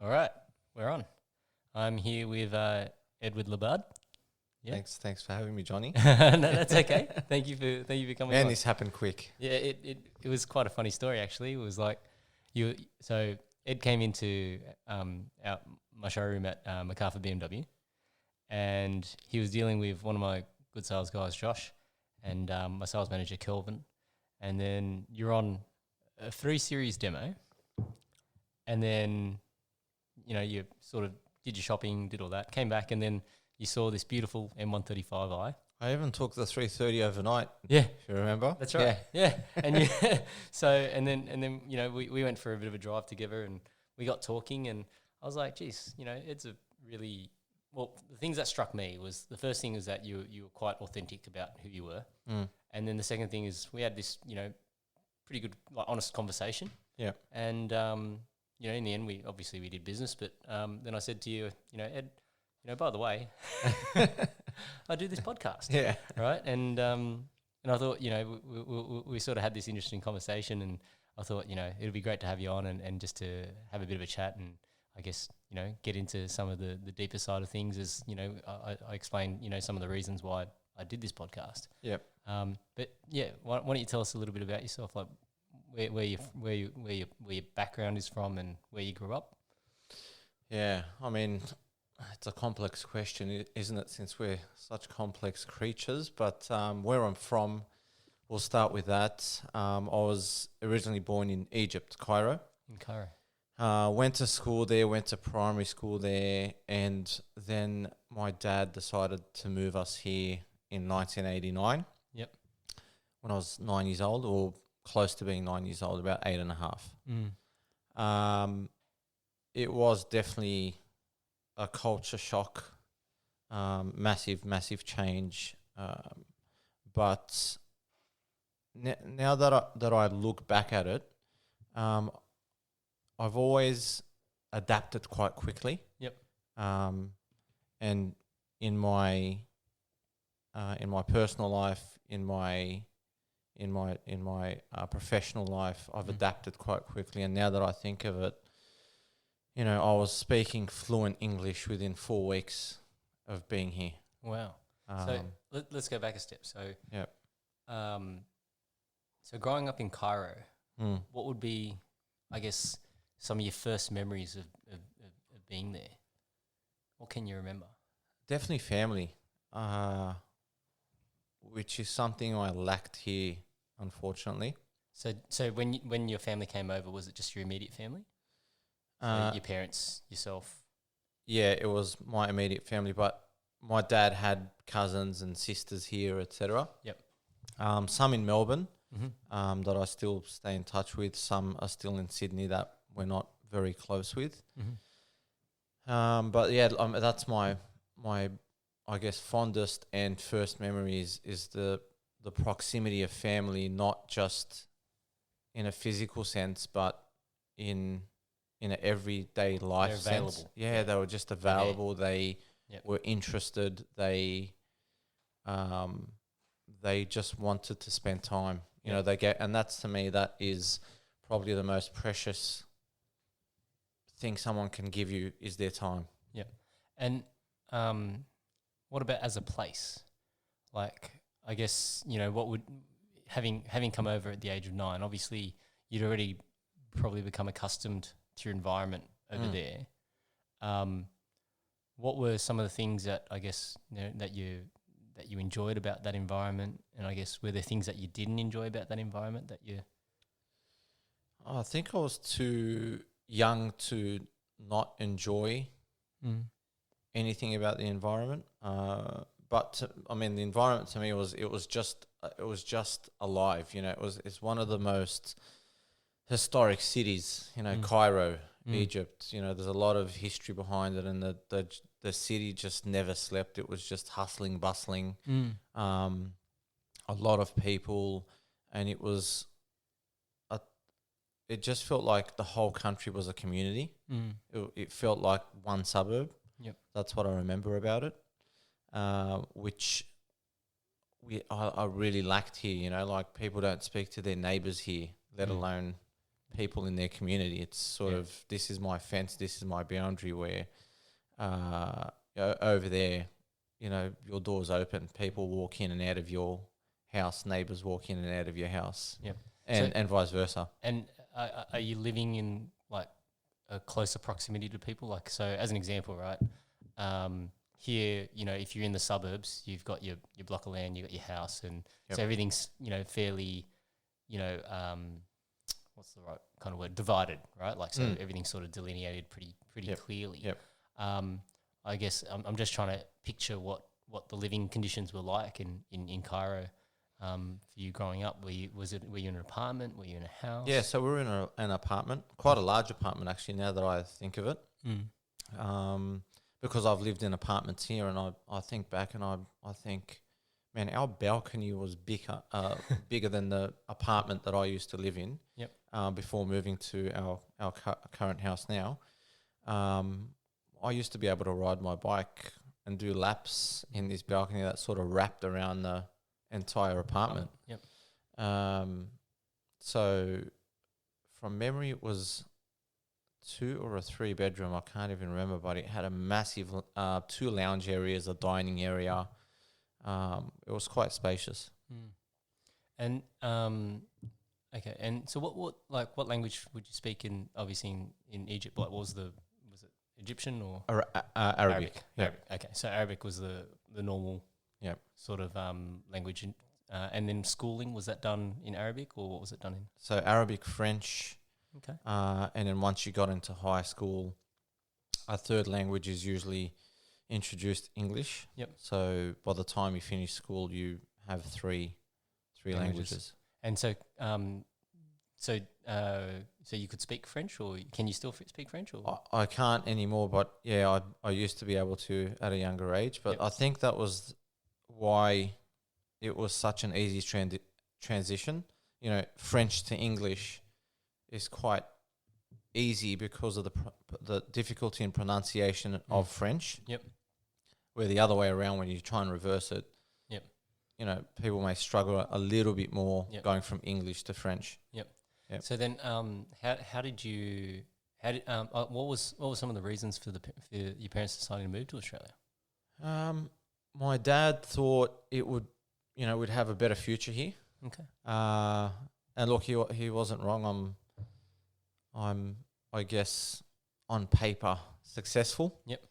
All right, we're on. I'm here with Edward Labbad. Yeah. Thanks for having me, Johnny. No, that's okay. Thank you for coming Man, on. this happened quick. Yeah, it was quite a funny story actually. It was like so Ed came into my showroom at MacArthur BMW, and he was dealing with one of my good sales guys, Josh, and my sales manager, Kelvin, and then you're on a 3 Series demo, and then you sort of did your shopping, did all that, came back, and then you saw this beautiful M135i. I even took the 330 overnight. Yeah, If you remember. that's right. Yeah. And and then we went for a bit of a drive together, and we got talking, and I was like, geez, it's a really the things that struck me was the first thing is that you were quite authentic about who you were, and then the second thing is we had this pretty good honest conversation. Yeah. And in the end we did business, but then I said to you, Ed, by the way, I do this podcast. Yeah. Right. And I thought, we sort of had this interesting conversation, and I thought, it'd be great to have you on and just to have a bit of a chat, and I guess, get into some of the deeper side of things as, I explained, some of the reasons why I did this podcast. Yep. But yeah, why don't you tell us a little bit about yourself, like where your background is from and where you grew up? Yeah. I mean, it's a complex question, isn't it, since we're such complex creatures? But where I'm from, we'll start with that. I was originally born in Egypt, Cairo. In Cairo. Went to school there, went to primary school there, and then my dad decided to move us here in 1989. Yep. When I was 9 years old, or close to being 9 years old, about 8.5. It was definitely a culture shock, massive change. But now that I look back at it, I've always adapted quite quickly. Yep. And in my personal life, in my professional life, I've adapted quite quickly. And now that I think of it, I was speaking fluent English within 4 weeks of being here. Wow. So let's go back a step. So Yep. So growing up in Cairo, what would be, I guess, some of your first memories of being there? What can you remember? Definitely family, which is something I lacked here, unfortunately. So when your family came over, was it just your immediate family? So your parents, yourself? Yeah, it was my immediate family, but my dad had cousins and sisters here, etc. Yep. Some in Melbourne, that I still stay in touch with. Some are still in Sydney that we're not very close with. But yeah, that's my I guess fondest and first memories is the proximity of family, not just in a physical sense, but in an everyday life sense. Available. Yeah, they were just available. They Yep. were interested. They just wanted to spend time. And that's, to me, that is probably the most precious thing someone can give you is their time. Yep. And what about as a place? Like, I guess, what would, having come over at the age of 9, obviously you'd already probably become accustomed to your environment over there. What were some of the things that, I guess, that you enjoyed about that environment? And I guess, were there things that you didn't enjoy about that environment that you... I think I was too young to not enjoy anything about the environment. But the environment to me was just alive. It's one of the most historic cities. Cairo, Egypt. There's a lot of history behind it, and the city just never slept. It was just hustling, bustling. A lot of people, and it just felt like the whole country was a community. It felt like one suburb. Yep. That's what I remember about it, which I really lacked here. Like, people don't speak to their neighbours here, let alone people in their community. It's sort of, this is my fence, this is my boundary, where over there, you know, your door's open. People walk in and out of your house. Neighbours walk in and out of your house. Yeah. And vice versa. And are you living in like a closer proximity to people? Like, so as an example, right? Here, you know, if you're in the suburbs, you've got your block of land, you've got your house, and so everything's, you know, fairly, you know, what's the right kind of word? Divided, right? Like, so everything's sort of delineated pretty clearly. Yep. I guess I'm just trying to picture what the living conditions were like in Cairo for you growing up. Were you in an apartment? Were you in a house? Yeah, so we were in an apartment, quite a large apartment actually, now that I think of it. Because I've lived in apartments here, and I think back and I think, man, our balcony was bigger than the apartment that I used to live in. Yep. Before moving to our current house now. I used to be able to ride my bike and do laps in this balcony that sort of wrapped around the entire apartment. Yep. So from memory, it was 2 or a 3 bedroom. I can't even remember, but it had a massive 2 lounge areas, a dining area. It was quite spacious. And okay, and so what language would you speak in? Obviously in Egypt, like was it Egyptian or Arabic? Yeah. Arabic. Okay, so Arabic was the normal sort of language, and then schooling, was that done in Arabic or what was it done in? So Arabic, French. Okay. And then once you got into high school, a third language is usually introduced, English. Yep. So by the time you finish school, you have three languages. And so, so you could speak French, or can you still speak French? Or I can't anymore, but yeah, I used to be able to at a younger age. But I think that was why it was such an easy transition. You know, French to English is quite easy because of the difficulty in pronunciation of French. Yep. Where the other way around, when you try and reverse it, you know, people may struggle a little bit more going from English to French. Yep. So then, how did what was some of the reasons for your parents deciding to move to Australia? My dad thought it would, you know, we'd have a better future here. Okay. And look, he wasn't wrong. I'm I guess on paper successful. Yep.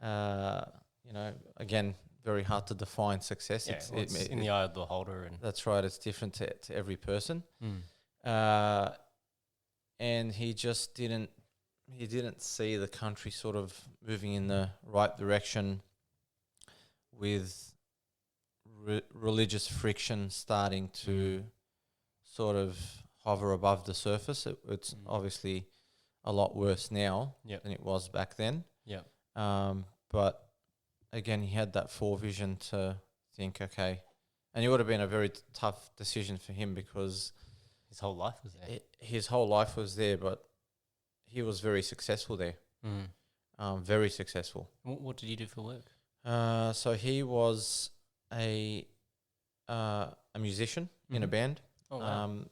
You know, again, very hard to define success. Yeah, it's in the eye of the beholder, and that's right. It's different to every person. And he just didn't see the country sort of moving in the right direction, with religious friction starting to sort of hover above the surface. It's obviously a lot worse now than it was back then. Yeah. But again, he had that forevision to think, okay, and it would have been a very tough decision for him because his whole life was there. His whole life was there, but he was very successful there. Very successful. What did he do for work? So he was a musician in a band. Oh, wow.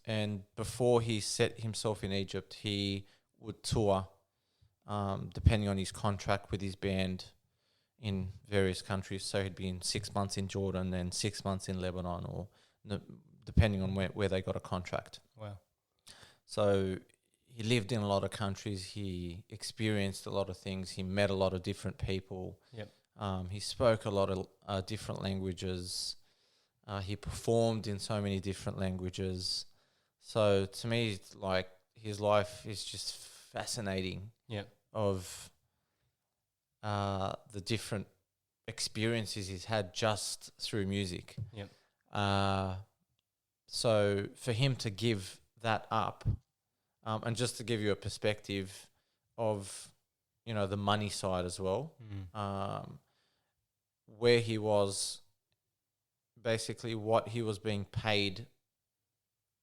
And before he set himself in Egypt, he would tour, depending on his contract with his band, in various countries. So he'd be in 6 months in Jordan, then 6 months in Lebanon, or depending on where they got a contract. Wow. So he lived in a lot of countries. He experienced a lot of things. He met a lot of different people. Yep. He spoke a lot of different languages. He performed in so many different languages. So to me, it's like his life is just fascinating. Yeah. Of the different experiences he's had just through music. Yep. So for him to give that up, and just to give you a perspective of, you know, the money side as well, where he was, basically what he was being paid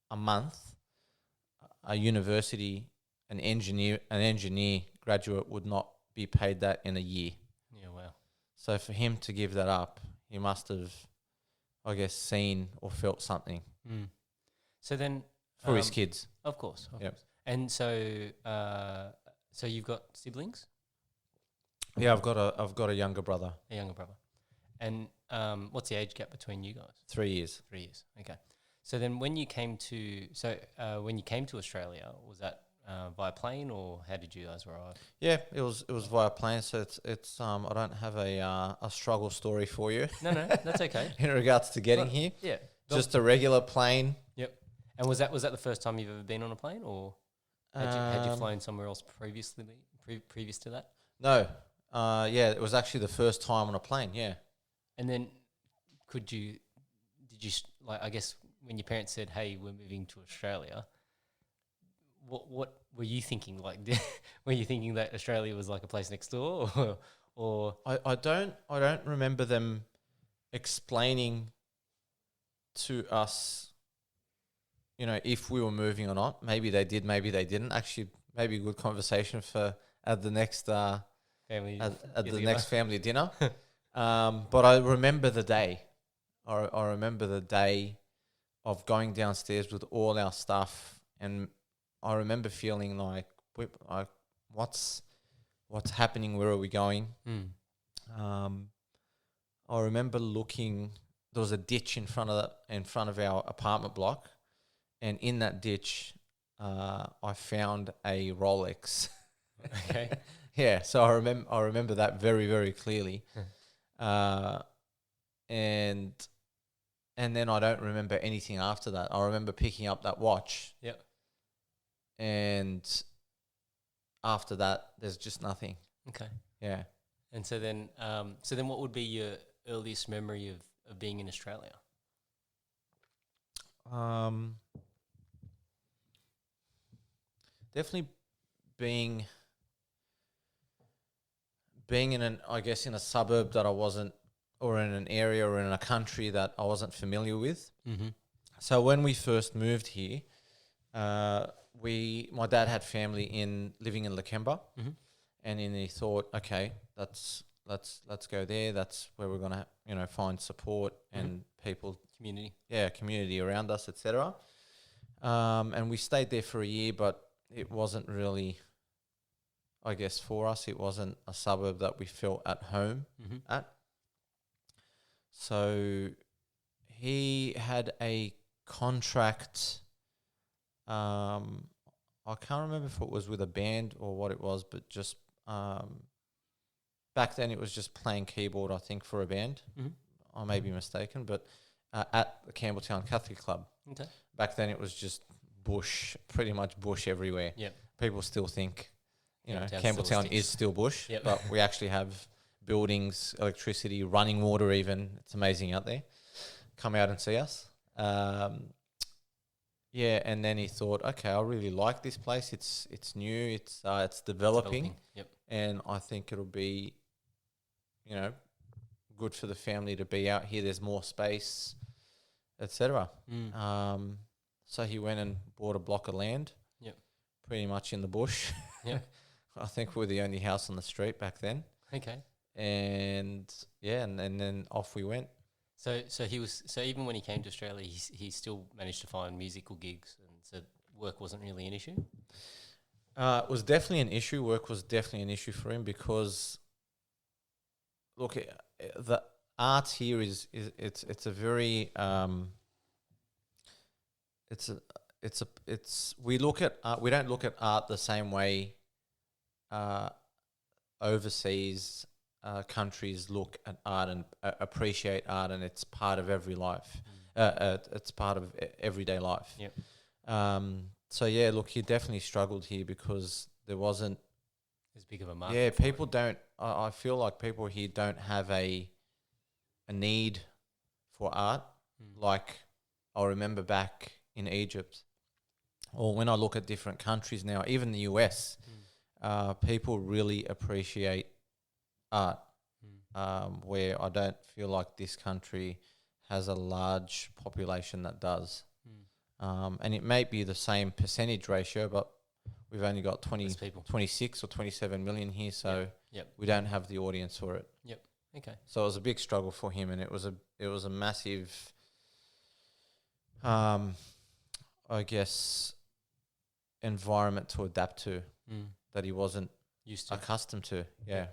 a month, a university, an engineer graduate would not be paid that in a year. Yeah, wow. So for him to give that up, he must have, I guess, seen or felt something. So then, for his kids. Of course. Of Yep. course. And so you've got siblings? Yeah, I've got a younger brother. A younger brother. And what's the age gap between you guys? 3 years. 3 years. Okay. So then when you came to Australia, was that via plane, or how did you guys arrive? Yeah, it was via plane. So it's I don't have a struggle story for you. No, that's okay. In regards to getting here. Yeah. Just a regular plane. Yep. And was that the first time you've ever been on a plane, or had you flown somewhere else previous to that? No. Yeah, it was actually the first time on a plane. Yeah. And then did you like, I guess when your parents said, "Hey, we're moving to Australia," what were you thinking? Like, were you thinking that Australia was like a place next door, or I don't remember them explaining to us, if we were moving or not. Maybe they did, maybe they didn't. Actually, maybe a good conversation for at the next family at the next family dinner. But I remember the day. I remember the day of going downstairs with all our stuff, and I remember feeling like what's happening? Where are we going? I remember looking. There was a ditch in front of our apartment block, and in that ditch, I found a Rolex. Okay. Yeah, so I remember that very, very clearly, and then I don't remember anything after that. I remember picking up that watch. Yep. And after that, there's just nothing. Okay. Yeah. And so then what would be your earliest memory of being in Australia? Definitely being in in a suburb that I wasn't, or in an area or in a country that I wasn't familiar with. Mm-hmm. So when we first moved here, my dad had family living in Lakemba, Mm-hmm. and then he thought, okay, let's go there. That's where we're gonna find support and people, community around us, etc. And we stayed there for a year, but it wasn't really, I guess, for us. It wasn't a suburb that we felt at home at. So he had a contract. I can't remember if it was with a band or what it was, but just back then it was just playing keyboard, I think, for a band. I may be mistaken, but at the Campbelltown Catholic Club. Okay. Back then it was just bush, pretty much bush everywhere. Yep. People still think, Campbelltown Campbelltown is still bush, Yep. but we actually have buildings, electricity, running water even. It's amazing out there. Come out and see us. Yeah, and then he thought, okay, I really like this place. It's new. It's developing. Yep. And I think it'll be, good for the family to be out here. There's more space, etc. So he went and bought a block of land. Yep. Pretty much in the bush. Yep. I think we're the only house on the street back then. Okay. And yeah, and then off we went. So even when he came to Australia, he still managed to find musical gigs, and so work wasn't really an issue. It was definitely an issue. Work was definitely an issue for him because, look, the art here is it's a very we look at art, we don't look at art the same way overseas countries look at art and appreciate art, and it's part of every life. It's part of everyday life. Yep. So yeah, look, he definitely struggled here because there wasn't as big of a market. Yeah, people don't. I feel like people here don't have a need for art. Like I remember back in Egypt, or when I look at different countries now, even the US, people really appreciate art. Where I don't feel like this country has a large population that does. And it may be the same percentage ratio, but we've only got 26 or 27 million here, so we don't have the audience for it. Yep. Okay. So it was a big struggle for him, and it was a massive. I I guess, environment to adapt to that he wasn't used to. accustomed to. Yeah.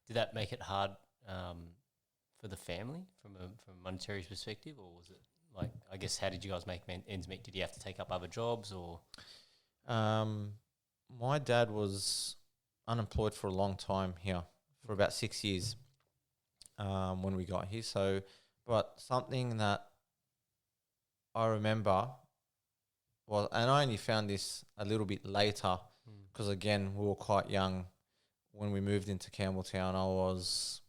Did that make it hard for the family from a monetary perspective, or was it like, I guess, how did you guys make ends meet? Did you have to take up other jobs, or? My dad was unemployed for a long time here, for about 6 years when we got here. So, but something that I remember was, and I only found this a little bit later because, again, we were quite young when we moved into Campbelltown. I was,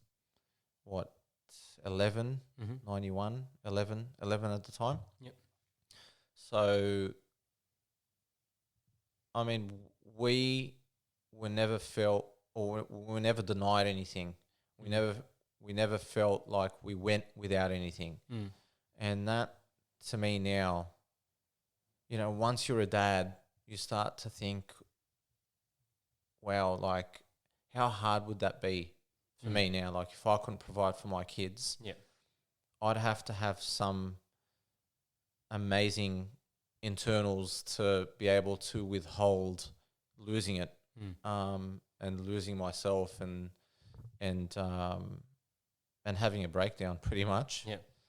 11, 91, 11 at the time. Yep. So, I mean, we were never felt, or we were never denied anything. We never felt like we went without anything. And that, to me now, once you're a dad, you start to think, wow, like, how hard would that be for me now? Like, if I couldn't provide for my kids, I'd have to have some amazing internals to be able to withhold losing it, and losing myself and having a breakdown, pretty much.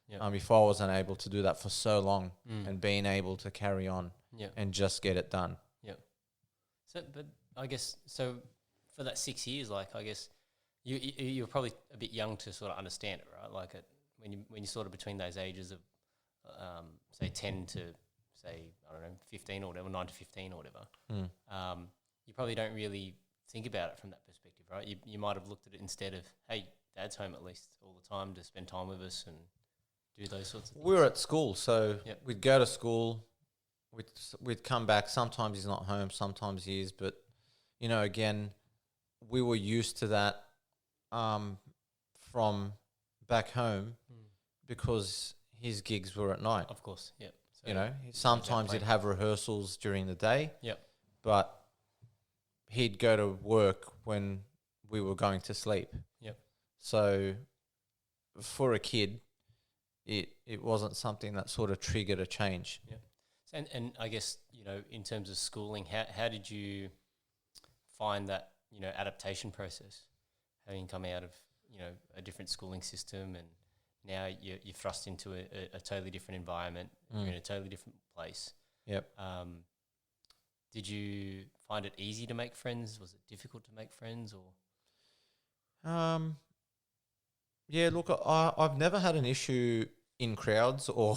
If I wasn't able to do that for so long and being able to carry on and just get it done. So, but I guess, so for that 6 years, like, I guess you're probably a bit young to sort of understand it, right? Like, when you're sort of between those ages of, say, 10 to, say, I don't know, 15 or whatever, 9 to 15 or whatever, you probably don't really think about it from that perspective, right? You might have looked at it instead of, hey, Dad's home at least all the time to spend time with us and do those sorts of things. We were at school, so we'd go to school, we'd come back. Sometimes he's not home, sometimes he is, but, again, we were used to that from back home because his gigs were at night. Of course, So sometimes he'd have rehearsals during the day, but he'd go to work when we were going to sleep. So for a kid, it wasn't something that sort of triggered a change. And I guess, in terms of schooling, how did you find that, adaptation process, having come out of, a different schooling system, and now you're thrust into a totally different environment, you're in a totally different place. Did you find it easy to make friends? Was it difficult to make friends, or? Yeah, look, I've never had an issue in crowds or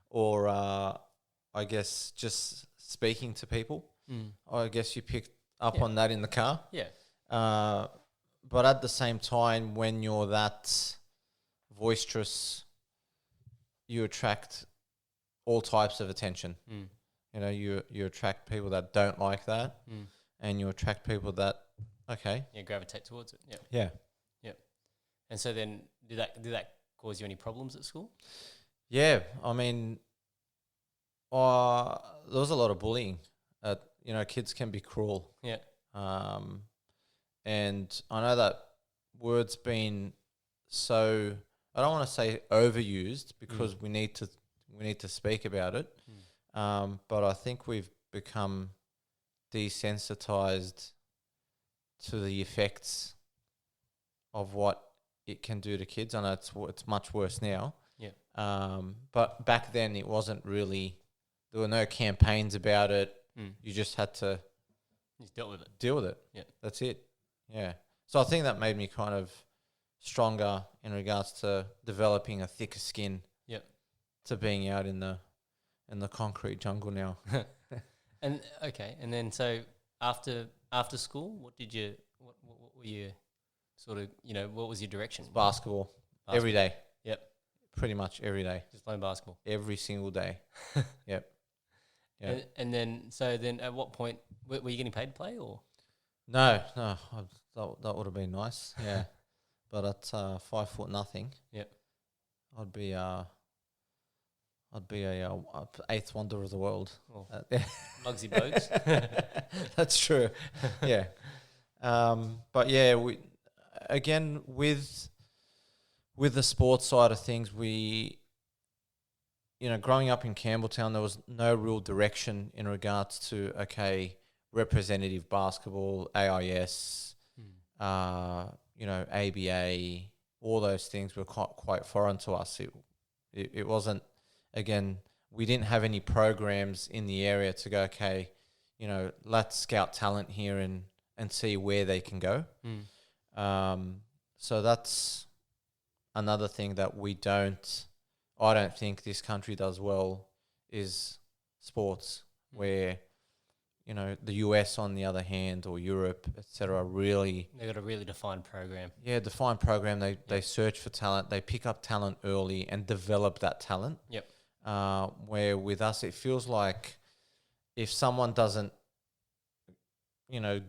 or I guess just speaking to people. I guess you picked up on that in the car. But at the same time, when you're that boisterous, you attract all types of attention. You attract people that don't like that, and you attract people that gravitate towards it. Yeah. And so then, did that cause you any problems at school? Yeah, I mean, there was a lot of bullying. Kids can be cruel. And I know that word's been so, I don't want to say overused, because we need to speak about it. But I think we've become desensitized to the effects of what it can do to kids. I know it's much worse now. But back then it wasn't really, there were no campaigns about it. You just had to just deal with it. That's it. So I think that made me kind of stronger in regards to developing a thicker skin to being out in the concrete jungle now. And then so after school, what were you sort of, what was your direction? Basketball. Every day. Pretty much every day. Just playing basketball. Every single day. And then at what point were you getting paid to play, or? No, that would have been nice. But at 5'0", I'd be a eighth wonder of the world. Mugsy Bogues. That's true. But we again with the sports side of things, we growing up in Campbelltown, there was no real direction in regards to, representative basketball, AIS, ABA, all those things were quite foreign to us. It wasn't, again, we didn't have any programs in the area to go, let's scout talent here and see where they can go. So that's another thing that I don't think this country does well is sports, where, the US on the other hand, or Europe, etc., really... They've got a really defined program. Yeah, defined program. They search for talent. They pick up talent early and develop that talent. Yep. Where with us, it feels like if someone doesn't,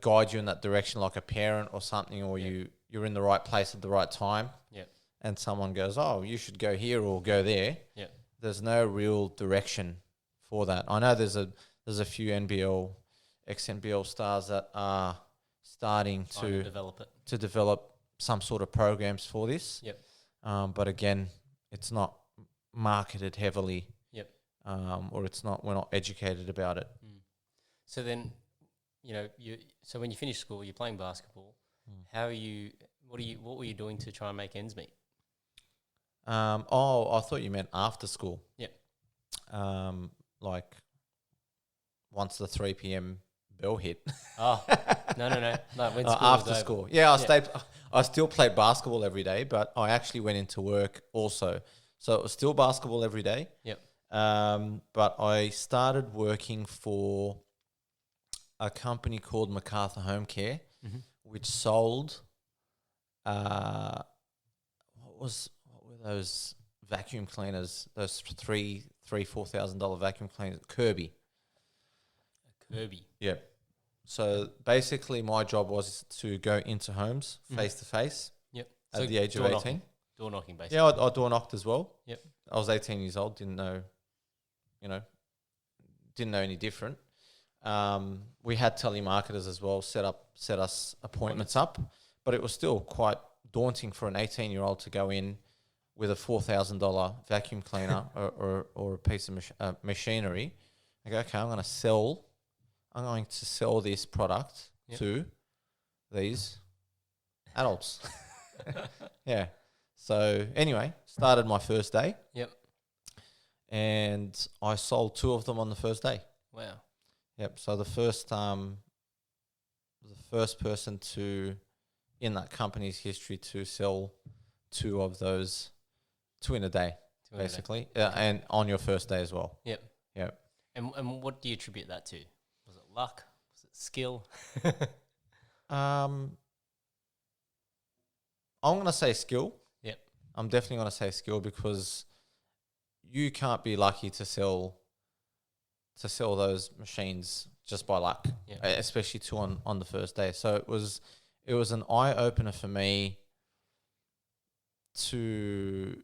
guide you in that direction, like a parent or something, or you're in the right place at the right time, and someone goes, oh, you should go here or go there, there's no real direction for that. I know there's a few ex-NBL stars that are starting to develop some sort of programs for this. But again, it's not marketed heavily. Or we're not educated about it. So then, so when you finish school, you're playing basketball. What were you doing to try and make ends meet? I thought you meant after school. Like once the 3 p.m. bell hit. Oh, no. When school after school. Yeah, I still played basketball every day, but I actually went into work also. So it was still basketball every day. But I started working for a company called MacArthur Home Care, which sold, what were those vacuum cleaners? Those $4,000 vacuum cleaners, Kirby. Yeah. So basically, my job was to go into homes face to face. At the age of 18. Door knocking, basically. Yeah, I door knocked as well. I was 18 years old. Didn't know any different. We had telemarketers as well set us appointments up, but it was still quite daunting for an 18-year-old to go in with a $4,000 vacuum cleaner or a piece of machinery. I go, okay, I'm going to sell this product to these adults. Yeah. So anyway, started my first day. And I sold 2 of them on the first day. Wow. Yep. So the first person in that company's history to sell 2 of those, 2 in a day, basically, and on your first day as well. Yep. And what do you attribute that to? Was it luck? Was it skill? I'm going to say skill. Yep. I'm definitely going to say skill, because you can't be lucky to sell those machines just by luck, especially 2 on the first day. So it was an eye opener for me to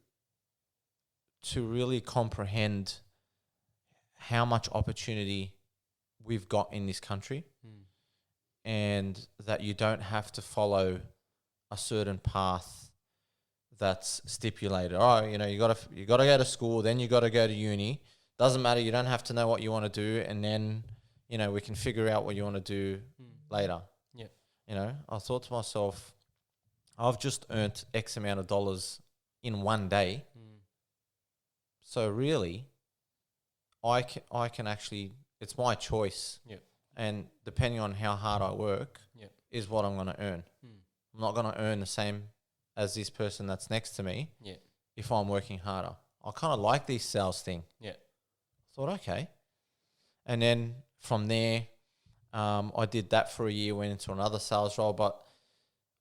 really comprehend how much opportunity we've got in this country, and that you don't have to follow a certain path that's stipulated. Oh, you got to go to school, then you got to go to uni. Doesn't matter. You don't have to know what you want to do, and then we can figure out what you want to do later. I thought to myself, I've just earned X amount of dollars in one day, so really, I can actually, it's my choice, and depending on how hard I work, is what I'm going to earn. I'm not going to earn the same as this person that's next to me if I'm working harder. I kind of like this sales thing. Thought, okay. And then from there, I did that for a year, went into another sales role, but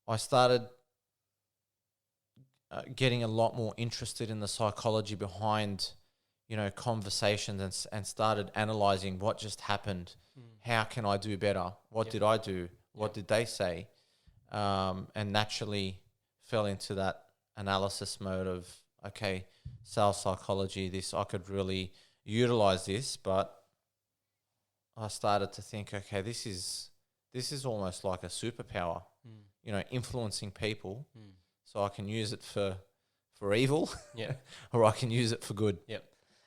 I started getting a lot more interested in the psychology behind, conversations, and started analyzing what just happened. How can I do better? What did I do? What did they say? And naturally fell into that analysis mode of, okay, sales psychology, I could really utilize this, but I started to think, okay, this is almost like a superpower, influencing people. So I can use it for evil, or I can use it for good.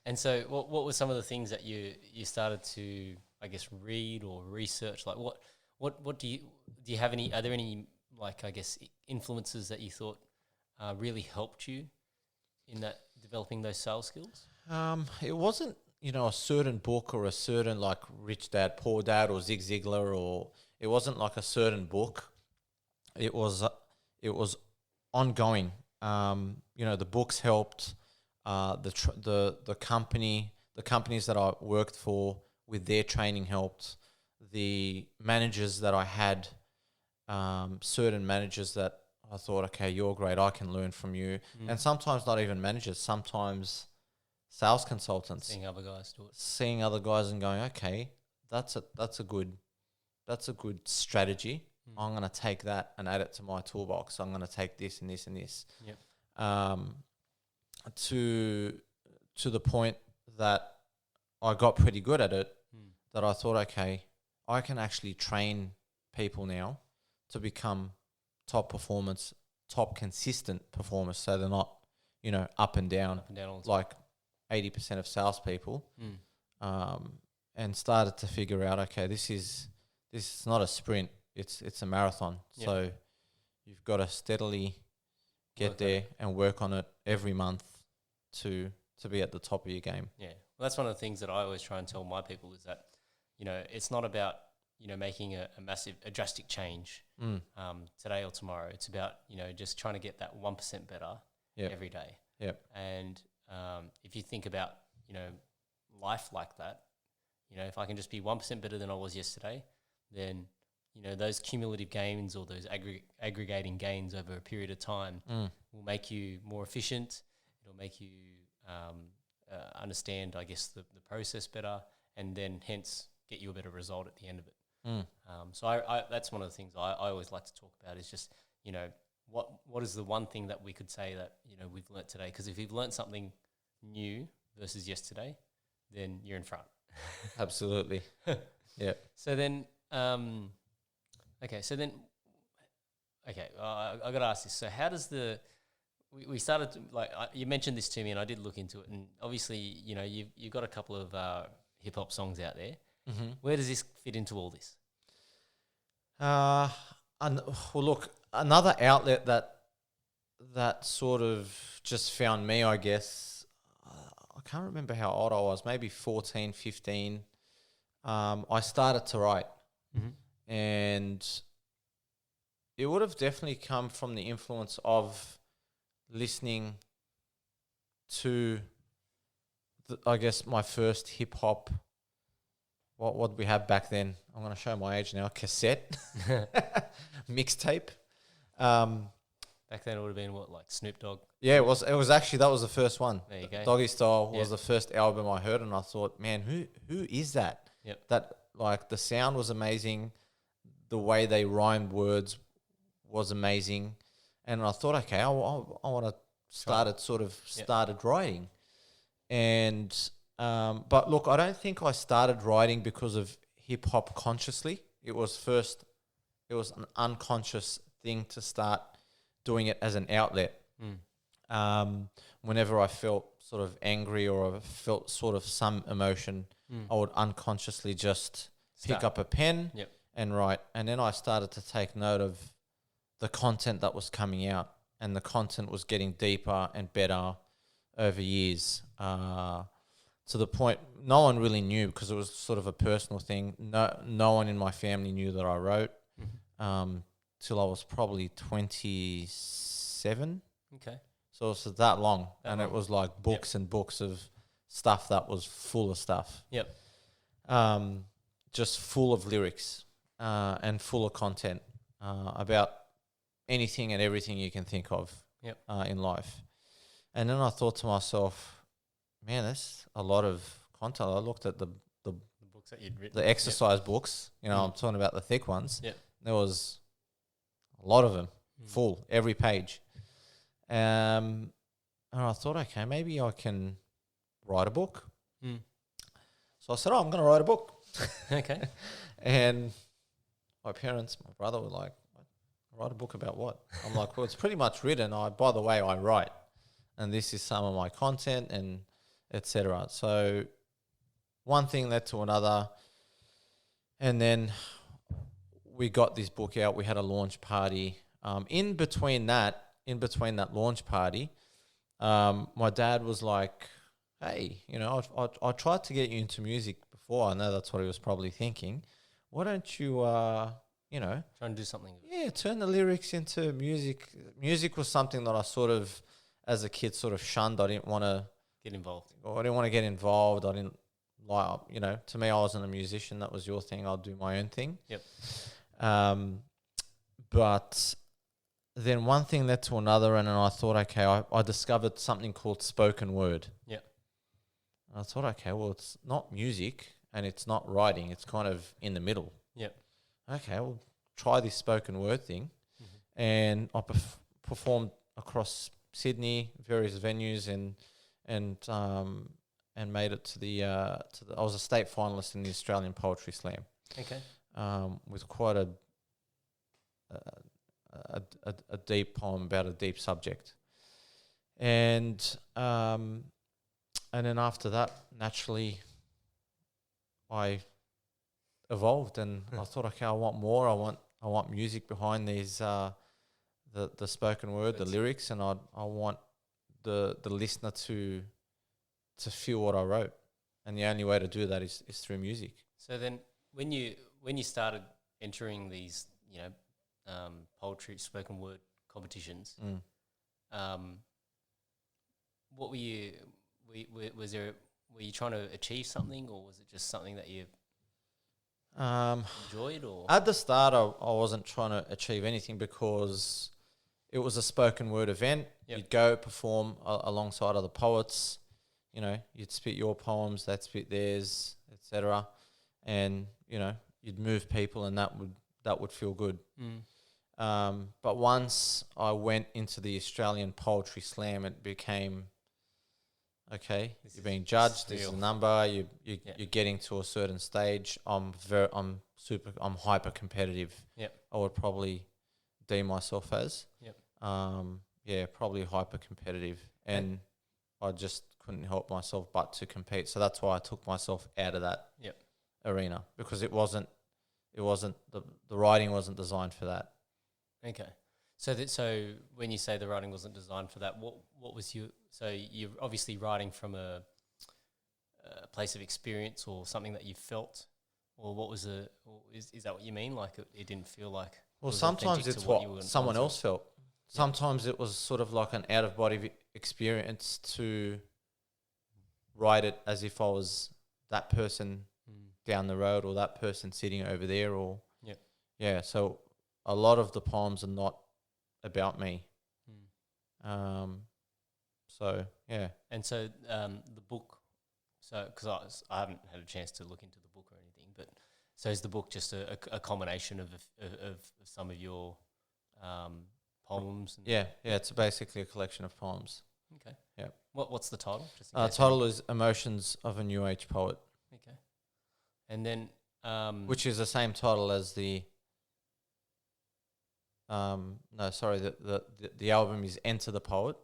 And so what were some of the things that you started to, I guess, read or research? Like what do you have any, are there any, like, I guess, influences that you thought really helped you in that developing those sales skills? It wasn't, a certain book or a certain like Rich Dad, Poor Dad or Zig Ziglar, or it wasn't like a certain book. It was ongoing. The books helped. The companies that I worked for with their training helped. The managers that I had, certain managers that I thought, okay, you're great, I can learn from you. And sometimes not even managers, sometimes sales consultants. Seeing other guys do it. Seeing other guys and going, okay, that's a good strategy. I'm going to take that and add it to my toolbox. I'm going to take this and this and this. Yep. To the point that I got pretty good at it, that I thought, okay, I can actually train people now to become top performance, top consistent performers, so they're not, up and down all like 80% of salespeople. And started to figure out, okay, this is not a sprint, it's a marathon. Yep. So you've got to steadily get there and work on it every month to be at the top of your game. Yeah. Well, that's one of the things that I always try and tell my people is that, it's not about, making a massive, a drastic change today or tomorrow. It's about, just trying to get that 1% better every day. Yep. And if you think about, life like that, if I can just be 1% better than I was yesterday, then, those cumulative gains or those aggregating gains over a period of time will make you more efficient. It'll make you understand, I guess, the process better, and then hence get you a better result at the end of it. So I that's one of the things I always like to talk about is just, what is the one thing that we could say that, we've learnt today? Because if you've learnt something new versus yesterday, then you're in front. Absolutely. Yeah. So then, I got to ask this. So how does we started to, you mentioned this to me and I did look into it, and obviously, you've got a couple of hip hop songs out there. Mm-hmm. Where does this fit into all this? Look, another outlet that sort of just found me, I guess, I can't remember how old I was, maybe 14, 15. I started to write. Mm-hmm. And it would have definitely come from the influence of listening to, I guess, my first hip-hop, what we have back then. I'm going to show my age now. Cassette. Mixtape. Back then it would have been what, like Snoop Dogg? Yeah, it was actually, that was the first one. There you go. Doggy Style was the first album I heard, and I thought, man, who is that? Yep. That, like, the sound was amazing. The way they rhymed words was amazing. And I thought, okay, I want to started writing. And but look, I don't think I started writing because of hip hop consciously. It was an unconscious thing to start doing it as an outlet. Whenever I felt sort of angry or I felt sort of some emotion, I would unconsciously just pick up a pen and write. And then I started to take note of the content that was coming out, and the content was getting deeper and better over years. To the point no one really knew, because it was sort of a personal thing. No one in my family knew that I wrote till I was probably 27. Okay. So it was that long. It was like books and books of stuff that was full of stuff. Yep. Just full of lyrics and full of content about anything and everything you can think of in life. And then I thought to myself, man, that's a lot of content. I looked at the books that you'd written, the exercise books. I'm talking about the thick ones. Yep. There was a lot of them, full, every page. And I thought, okay, maybe I can write a book. So I said, I'm going to write a book. Okay. And my parents, my brother were like, write a book about what? I'm like, well, it's pretty much written. By the way, I write. And this is some of my content. And etc. So one thing led to another, and then we got this book out. We had a launch party. In between that launch party, my dad was like, "Hey, I tried to get you into music before. I know that's what he was probably thinking. Why don't you, Try and do something. yeah, turn the lyrics into music?" Music was something that I sort of, as a kid, sort of shunned. I didn't want to Get involved. I didn't want to get involved. I didn't like, to me, I wasn't a musician. That was your thing. I'll do my own thing. Yep. But then one thing led to another, and then I thought, okay, I discovered something called spoken word. Yep. And I thought, okay, well, it's not music and it's not writing. It's kind of in the middle. Yep. Okay, well, try this spoken word thing. Mm-hmm. And I performed across Sydney, various venues, and made it to the I was a state finalist in the Australian Poetry Slam. Okay. With quite a deep poem about a deep subject, and then after that, naturally, I evolved, and I thought, okay, I want more. I want music behind these the spoken word, the lyrics, and I want the listener to feel what I wrote, and the only way to do that is through music. So then, when you started entering these, poetry, spoken word competitions, what were you? Were you trying to achieve something, or was it just something that you enjoyed? Or at the start, I wasn't trying to achieve anything because it was a spoken word event. Yep. You'd go perform alongside other poets. You'd spit your poems, they'd spit theirs, etc. And you'd move people, and that would feel good. But once I went into the Australian Poetry Slam, it became, okay, you're being judged. This is a number. You're getting to a certain stage. I'm hyper competitive. Yep. I would probably deem myself as. Yep. Probably hyper competitive, and I just couldn't help myself but to compete. So that's why I took myself out of that arena, because it wasn't the writing wasn't designed for that. Okay. So when you say the writing wasn't designed for that, what was you're obviously writing from a place of experience or something that you felt, or what was is that what you mean? Like it didn't feel like. Well, sometimes it's what someone else felt. Sometimes it was sort of like an out of body experience to write it as if I was that person down the road, or that person sitting over there, or so a lot of the poems are not about me. So yeah. And so the book, because I haven't had a chance to look into the book or anything, but so is the book just a combination of some of your poems? Yeah, it's basically a collection of poems. Okay. Yeah. What's the title? Title is Emotions of a New Age Poet. Okay. And then which is the same title as the the album is Enter the Poet,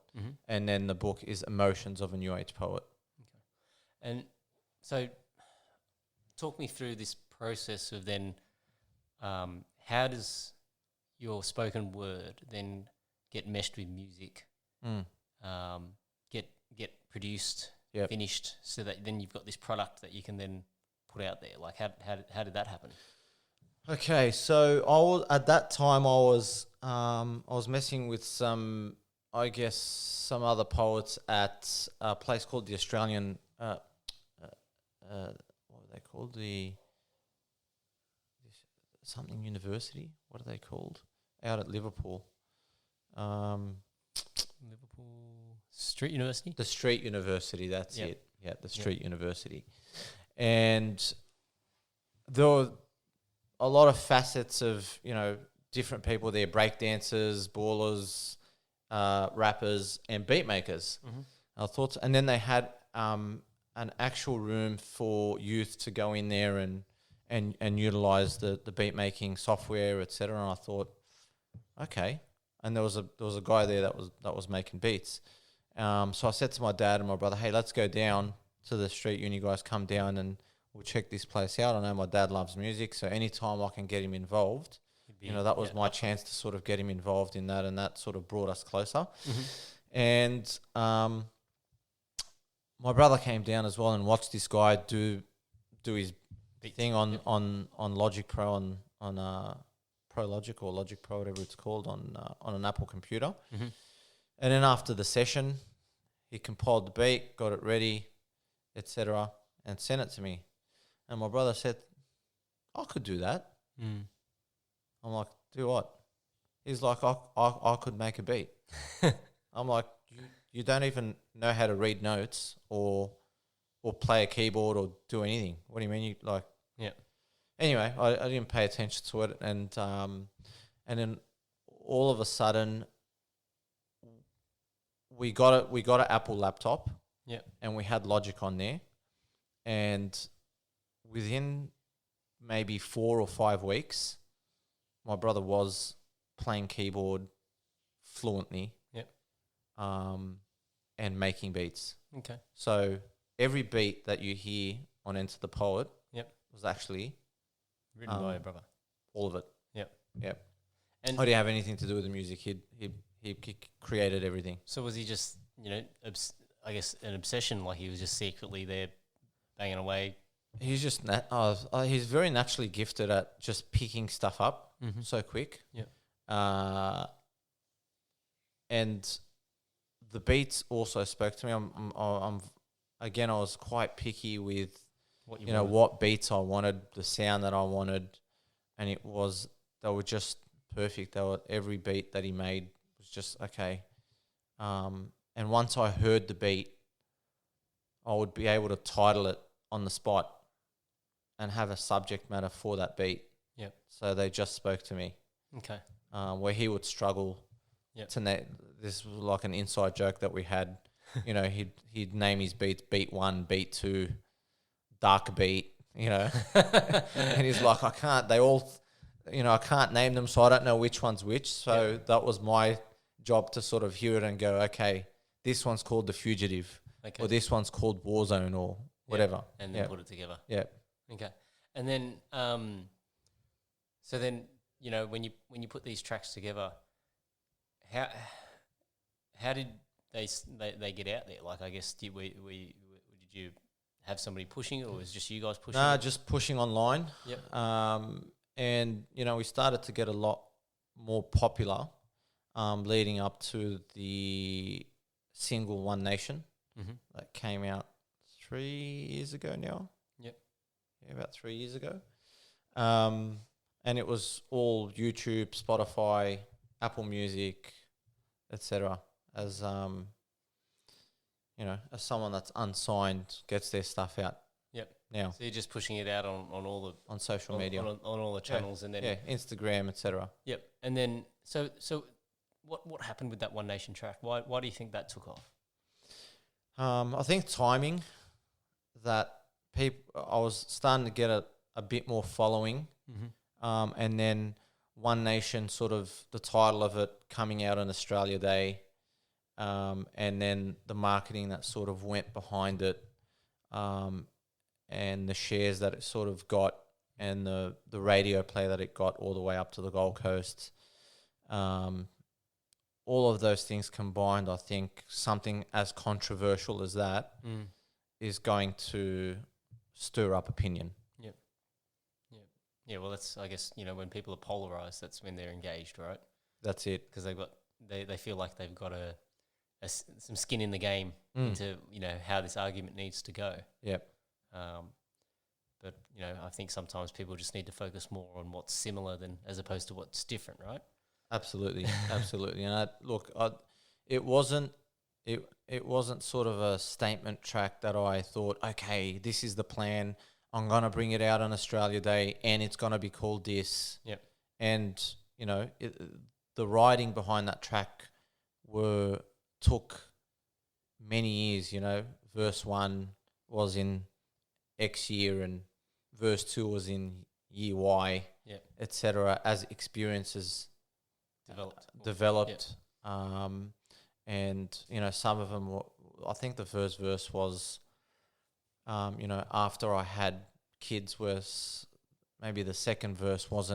and then the book is Emotions of a New Age Poet. Okay. And so talk me through this process of then how does your spoken word then get meshed with music, get produced, finished, so that then you've got this product that you can then put out there? Like how did that happen? Okay, so at that time I was messing with some other poets at a place called the Australian what are they called, something university, what are they called, out at Liverpool? Liverpool Street University? The Street University, that's it. Yeah, the Street University. And there were a lot of facets of, different people there, breakdancers, ballers, rappers, and beat makers. I thought, and then they had an actual room for youth to go in there and utilize the beat making software, etc. And I thought, okay. And there was a guy there that was making beats, So I said to my dad and my brother, hey, let's go down to the street uni guys, come down and we'll check this place out. I know my dad loves music, so anytime I can get him involved, that was my chance to sort of get him involved in that, and that sort of brought us closer. And my brother came down as well and watched this guy do his thing on Logic Pro on Pro Logic or Logic Pro, whatever it's called, on an Apple computer. And then after the session, he compiled the beat, got it ready, etc., and sent it to me. And my brother said, I could do that. I'm like, do what? He's like, I could make a beat. I'm like, you don't even know how to read notes or play a keyboard or do anything. What do you mean? You like? Yeah. Anyway, I didn't pay attention to it, and then all of a sudden, we got an Apple laptop. Yeah. And we had Logic on there, and within maybe 4 or 5 weeks, my brother was playing keyboard fluently. Yep. And making beats. Okay. So every beat that you hear on Enter the Poet was actually written by your brother. All of it. Yep. And I didn't have anything to do with the music. He created everything. So was he just, I guess an obsession, like he was just secretly there banging away? He's just he's very naturally gifted at just picking stuff up so quick. Yeah. And the beats also spoke to me. I was quite picky with what beats I wanted, the sound that I wanted, and they were just perfect. Every beat that he made was just okay. And once I heard the beat, I would be able to title it on the spot and have a subject matter for that beat. Yep. So they just spoke to me. Okay. Where he would struggle to this was like an inside joke that we had. He'd name his beats beat 1, beat 2, dark beat, and he's like, I can't, they all, I can't name them, so I don't know which one's which. So that was my job to sort of hear it and go, okay, this one's called The Fugitive, or this one's called Warzone, or whatever. And then put it together. Yeah. Okay. And then, so then, when you put these tracks together, how did they get out there? Like, I guess did you have somebody pushing it, or was it just you guys pushing? Nah, just pushing online. Yep. And we started to get a lot more popular, leading up to the single One Nation that came out 3 years ago now. Yep. Yeah, about 3 years ago. And it was all YouTube, Spotify, Apple Music, etc. As as someone that's unsigned gets their stuff out. Yep. Now. So you're just pushing it out on social media, on all the channels, and then Instagram, etc. Yep. And then so what happened with that One Nation track? Why do you think that took off? I think timing. That I was starting to get a bit more following, and then One Nation, sort of the title of it coming out on Australia Day, and then the marketing that sort of went behind it, and the shares that it sort of got, and the radio play that it got all the way up to the Gold Coast. All of those things combined, I think something as controversial as that is going to stir up opinion. Yeah, well, that's, I guess, when people are polarized, that's when they're engaged, right? That's it. Because they feel like they've got some skin in the game into, how this argument needs to go. Yep. But, I think sometimes people just need to focus more on what's similar as opposed to what's different, right? Absolutely. Absolutely. And it wasn't sort of a statement track that I thought, okay, this is the plan. I'm going to bring it out on Australia Day and it's going to be called this. Yep. And, the writing behind that track took many years, Verse 1 was in X year and verse 2 was in year Y, etc. as experiences developed. and some of them were, I think the first verse was, after I had kids, maybe the second verse was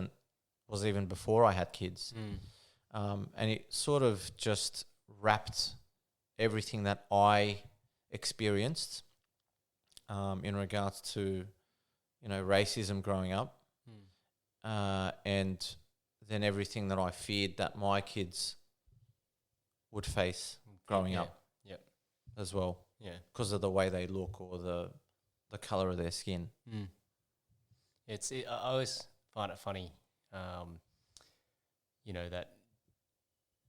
even before I had kids. And it sort of just wrapped everything that I experienced in regards to, racism growing up, and then everything that I feared that my kids would face growing up as well. Yeah. Because of the way they look or the colour of their skin. I always find it funny, that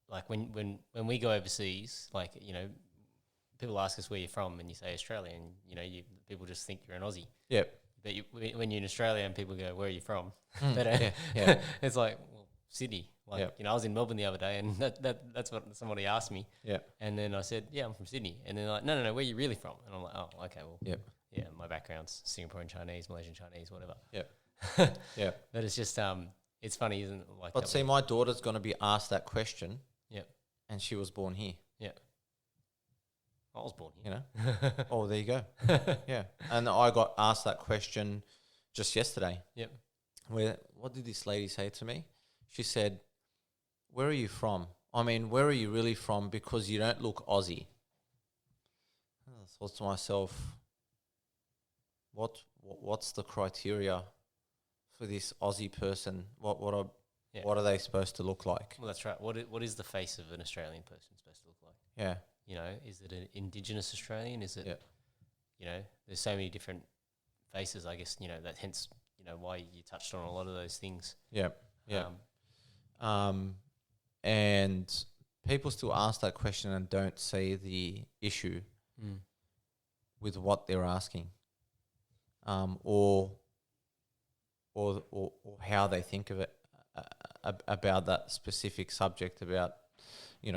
like when we go overseas, like, people ask us where you're from and you say Australia, and, people just think you're an Aussie. Yep. But when you're in Australia and people go, where are you from? It's like, well, Sydney. Like, I was in Melbourne the other day, and that's what somebody asked me. Yeah. And then I said, yeah, I'm from Sydney. And then they're like, no, where are you really from? And I'm like, oh, okay, well, yeah, my background's Singaporean Chinese, Malaysian Chinese, whatever. Yeah. But it's just, it's funny, isn't it? Like, but see, my daughter's going to be asked that question. Yep. And she was born here. Yeah. I was born here. Oh, there you go. Yeah. And I got asked that question just yesterday. Yep. What did this lady say to me? She said, where are you from? I mean, where are you really from? Because you don't look Aussie. I thought to myself, what's the criteria for this Aussie person? What are they supposed to look like? Well, that's right. What is the face of an Australian person supposed to look like? Yeah. Is it an Indigenous Australian? Is it, Yeah. There's so many different faces, I guess, that hence, why you touched on a lot of those things. Yeah. Yeah. And people still ask that question and don't see the issue with what they're asking, or how they think of it, about that specific subject, about, you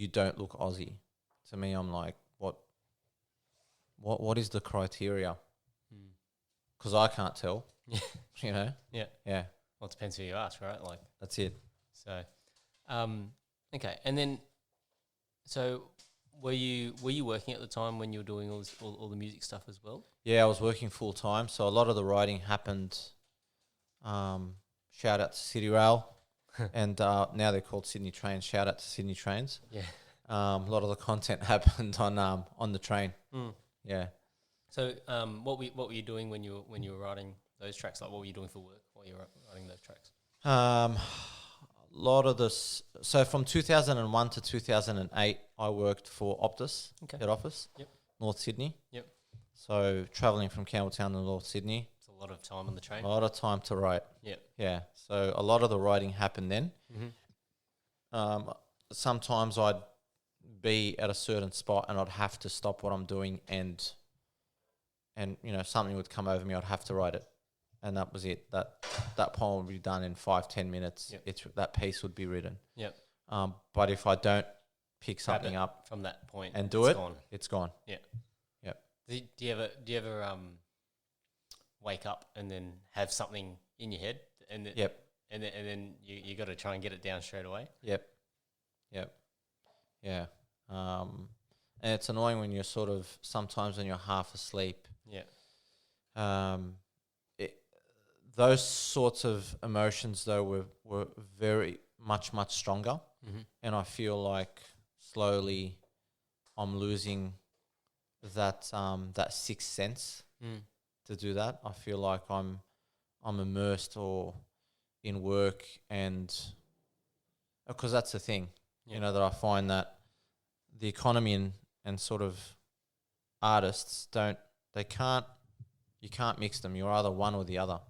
don't look Aussie. To me, I'm like, what is the criteria? Because I can't tell. Yeah. Yeah. Well, it depends who you ask, right? Like, that's it. So, okay. And then, so were you working at the time when you were doing all the music stuff as well? Yeah, I was working full time, so a lot of the writing happened. Shout out to City Rail, and now they're called Sydney Trains. Shout out to Sydney Trains. Yeah. A lot of the content happened on the train. Yeah. So, what were you doing when you were writing those tracks? Like, what were you doing for work while you were writing those tracks? A lot of this. So from 2001 to 2008, I worked for Optus head office. Yep. North Sydney. Yep. So traveling from Campbelltown to North Sydney. It's a lot of time on the train. A lot of time to write. Yep. Yeah. So a lot of the writing happened then. Sometimes I'd be at a certain spot and I'd have to stop what I'm doing and something would come over me. I'd have to write it, and that was it. That poem would be done in 5-10 minutes. Yep. That piece would be written. Yep. But if I don't pick something up from that point and do it, gone. It's gone. Yeah. Yep. Do you ever wake up and then have something in your head and then you got to try and get it down straight away? Yep. Yeah. And it's annoying when you're sort of, sometimes when you're half asleep. Yeah. Those sorts of emotions though were very much stronger, and I feel like slowly I'm losing that sixth sense to do that. I feel like I'm immersed or in work, and because that's the thing, that I find that the economy and sort of artists you can't mix them. You're either one or the other.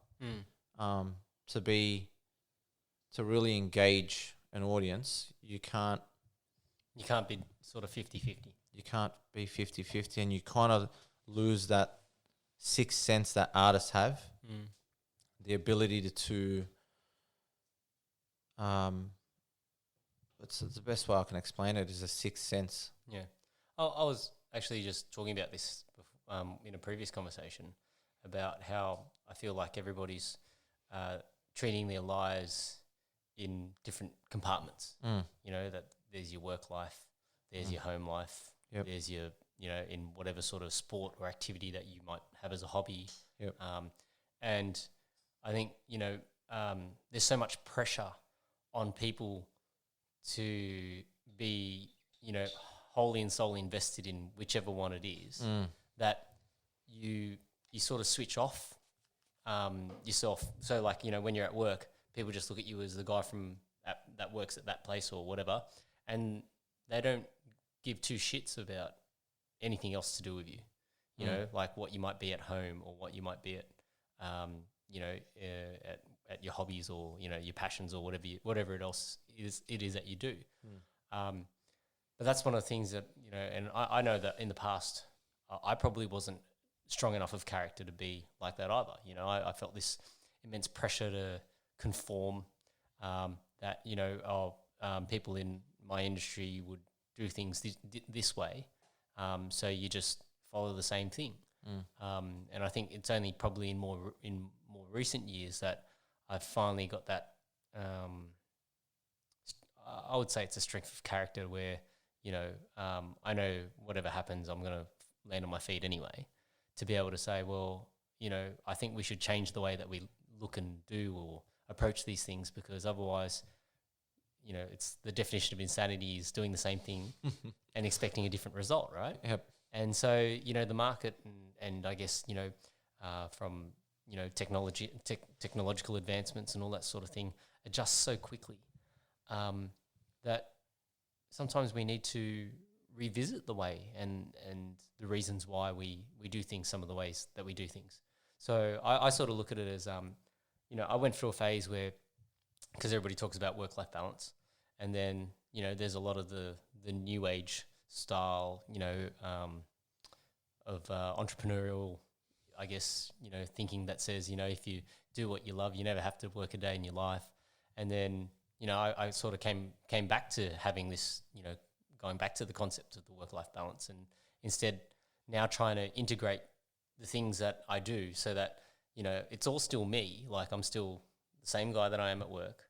To really engage an audience, you can't be sort of 50-50. You can't be 50-50, and you kind of lose that sixth sense that artists have, the ability to it's the best way I can explain it is a sixth sense. Yeah. I was actually just talking about this in a previous conversation about how I feel like everybody's treating their lives in different compartments. That there's your work life, there's your home life, Yep. there's your, in whatever sort of sport or activity that you might have as a hobby. Yep. And I think, there's so much pressure on people to be, wholly and solely invested in whichever one it is, that you sort of switch off yourself. So like, when you're at work, people just look at you as the guy from that works at that place or whatever, and they don't give two shits about anything else to do with you. You know, like what you might be at home or what you might be at, at your hobbies or your passions or whatever it else is that you do. But that's one of the things that and I know that in the past I probably wasn't strong enough of character to be like that either. I felt this immense pressure to conform. That people in my industry would do things this way, so you just follow the same thing. And I think it's only probably in more recent years that I've finally got that. I would say it's a strength of character where I know whatever happens, I'm going to land on my feet anyway. To be able to say, well, I think we should change the way that we look and do or approach these things, because otherwise, it's the definition of insanity is doing the same thing and expecting a different result, right? Yep. And so, the market and I guess, from, technological advancements and all that sort of thing adjusts so quickly that sometimes we need to revisit the way and the reasons why we do things some of the ways that we do things. So I sort of look at it as, I went through a phase where, because everybody talks about work-life balance, and then, there's a lot of the new age style, of entrepreneurial, I guess, thinking that says, if you do what you love, you never have to work a day in your life. And then, I sort of came back to having this, going back to the concept of the work-life balance, and instead now trying to integrate the things that I do so that, it's all still me. Like I'm still the same guy that I am at work,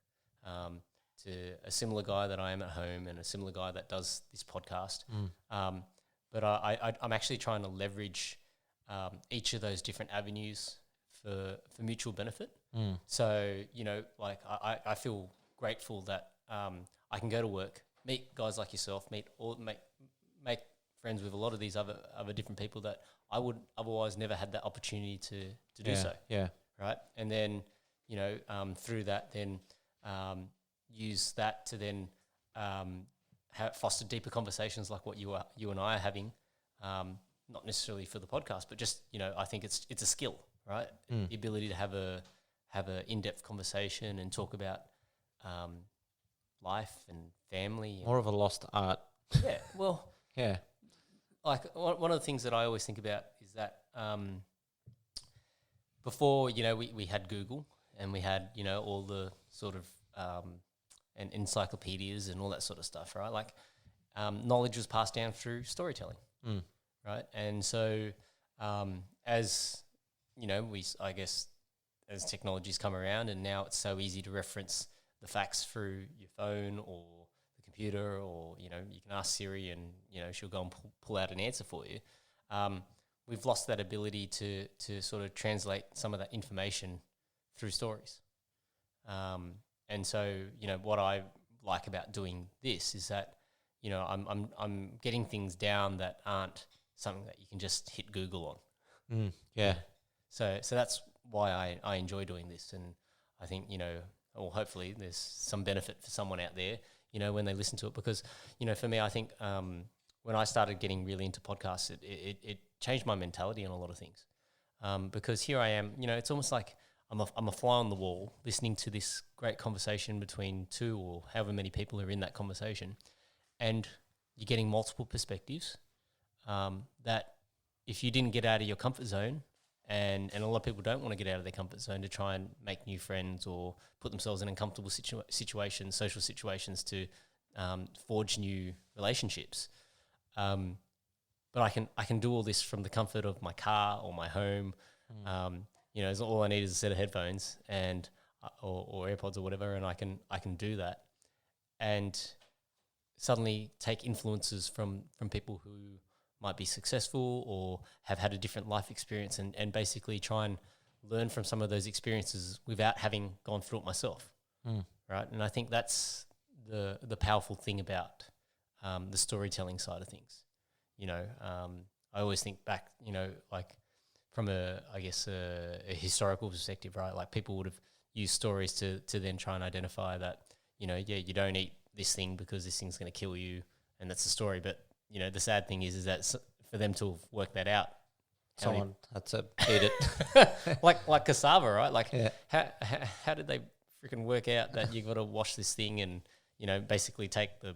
to a similar guy that I am at home and a similar guy that does this podcast. But I'm actually trying to leverage each of those different avenues for mutual benefit. So, like I feel grateful that I can go to work, meet guys like yourself, make friends with a lot of these other different people that I would otherwise never had that opportunity to do so. Yeah. Right. And then, through that, then use that to then foster deeper conversations like what you and I are having, not necessarily for the podcast, but just, I think it's a skill, right? The ability to have a in-depth conversation and talk about life and family. More of a lost art. Yeah, well, Yeah. like one of the things that I always think about is that before, we had Google and we had, all the sort of and encyclopedias and all that sort of stuff, right? Like knowledge was passed down through storytelling, right? And so as, I guess as technologies come around and now it's so easy to reference the facts through your phone or the computer, or, you can ask Siri and, she'll go and pull out an answer for you. We've lost that ability to sort of translate some of that information through stories. And so, what I like about doing this is that, I'm getting things down that aren't something that you can just hit Google on. Yeah. So that's why I enjoy doing this. And I think, or hopefully there's some benefit for someone out there, when they listen to it. Because, for me, I think when I started getting really into podcasts, it changed my mentality on a lot of things. Because here I am, it's almost like I'm a fly on the wall listening to this great conversation between two or however many people are in that conversation, and you're getting multiple perspectives that if you didn't get out of your comfort zone, and a lot of people don't want to get out of their comfort zone to try and make new friends or put themselves in uncomfortable situations, social situations to forge new relationships. But I can do all this from the comfort of my car or my home. All I need is a set of headphones and or AirPods or whatever, and I can do that. And suddenly take influences from people who might be successful or have had a different life experience, and basically try and learn from some of those experiences without having gone through it myself, right? And I think that's the powerful thing about the storytelling side of things. I always think back, like from a historical perspective, right? Like people would have used stories to then try and identify that, you don't eat this thing because this thing's going to kill you, and that's the story. But the sad thing is that for them to work that out, someone had to eat it, like cassava, right? Like yeah. how did they freaking work out that you got to wash this thing and basically take the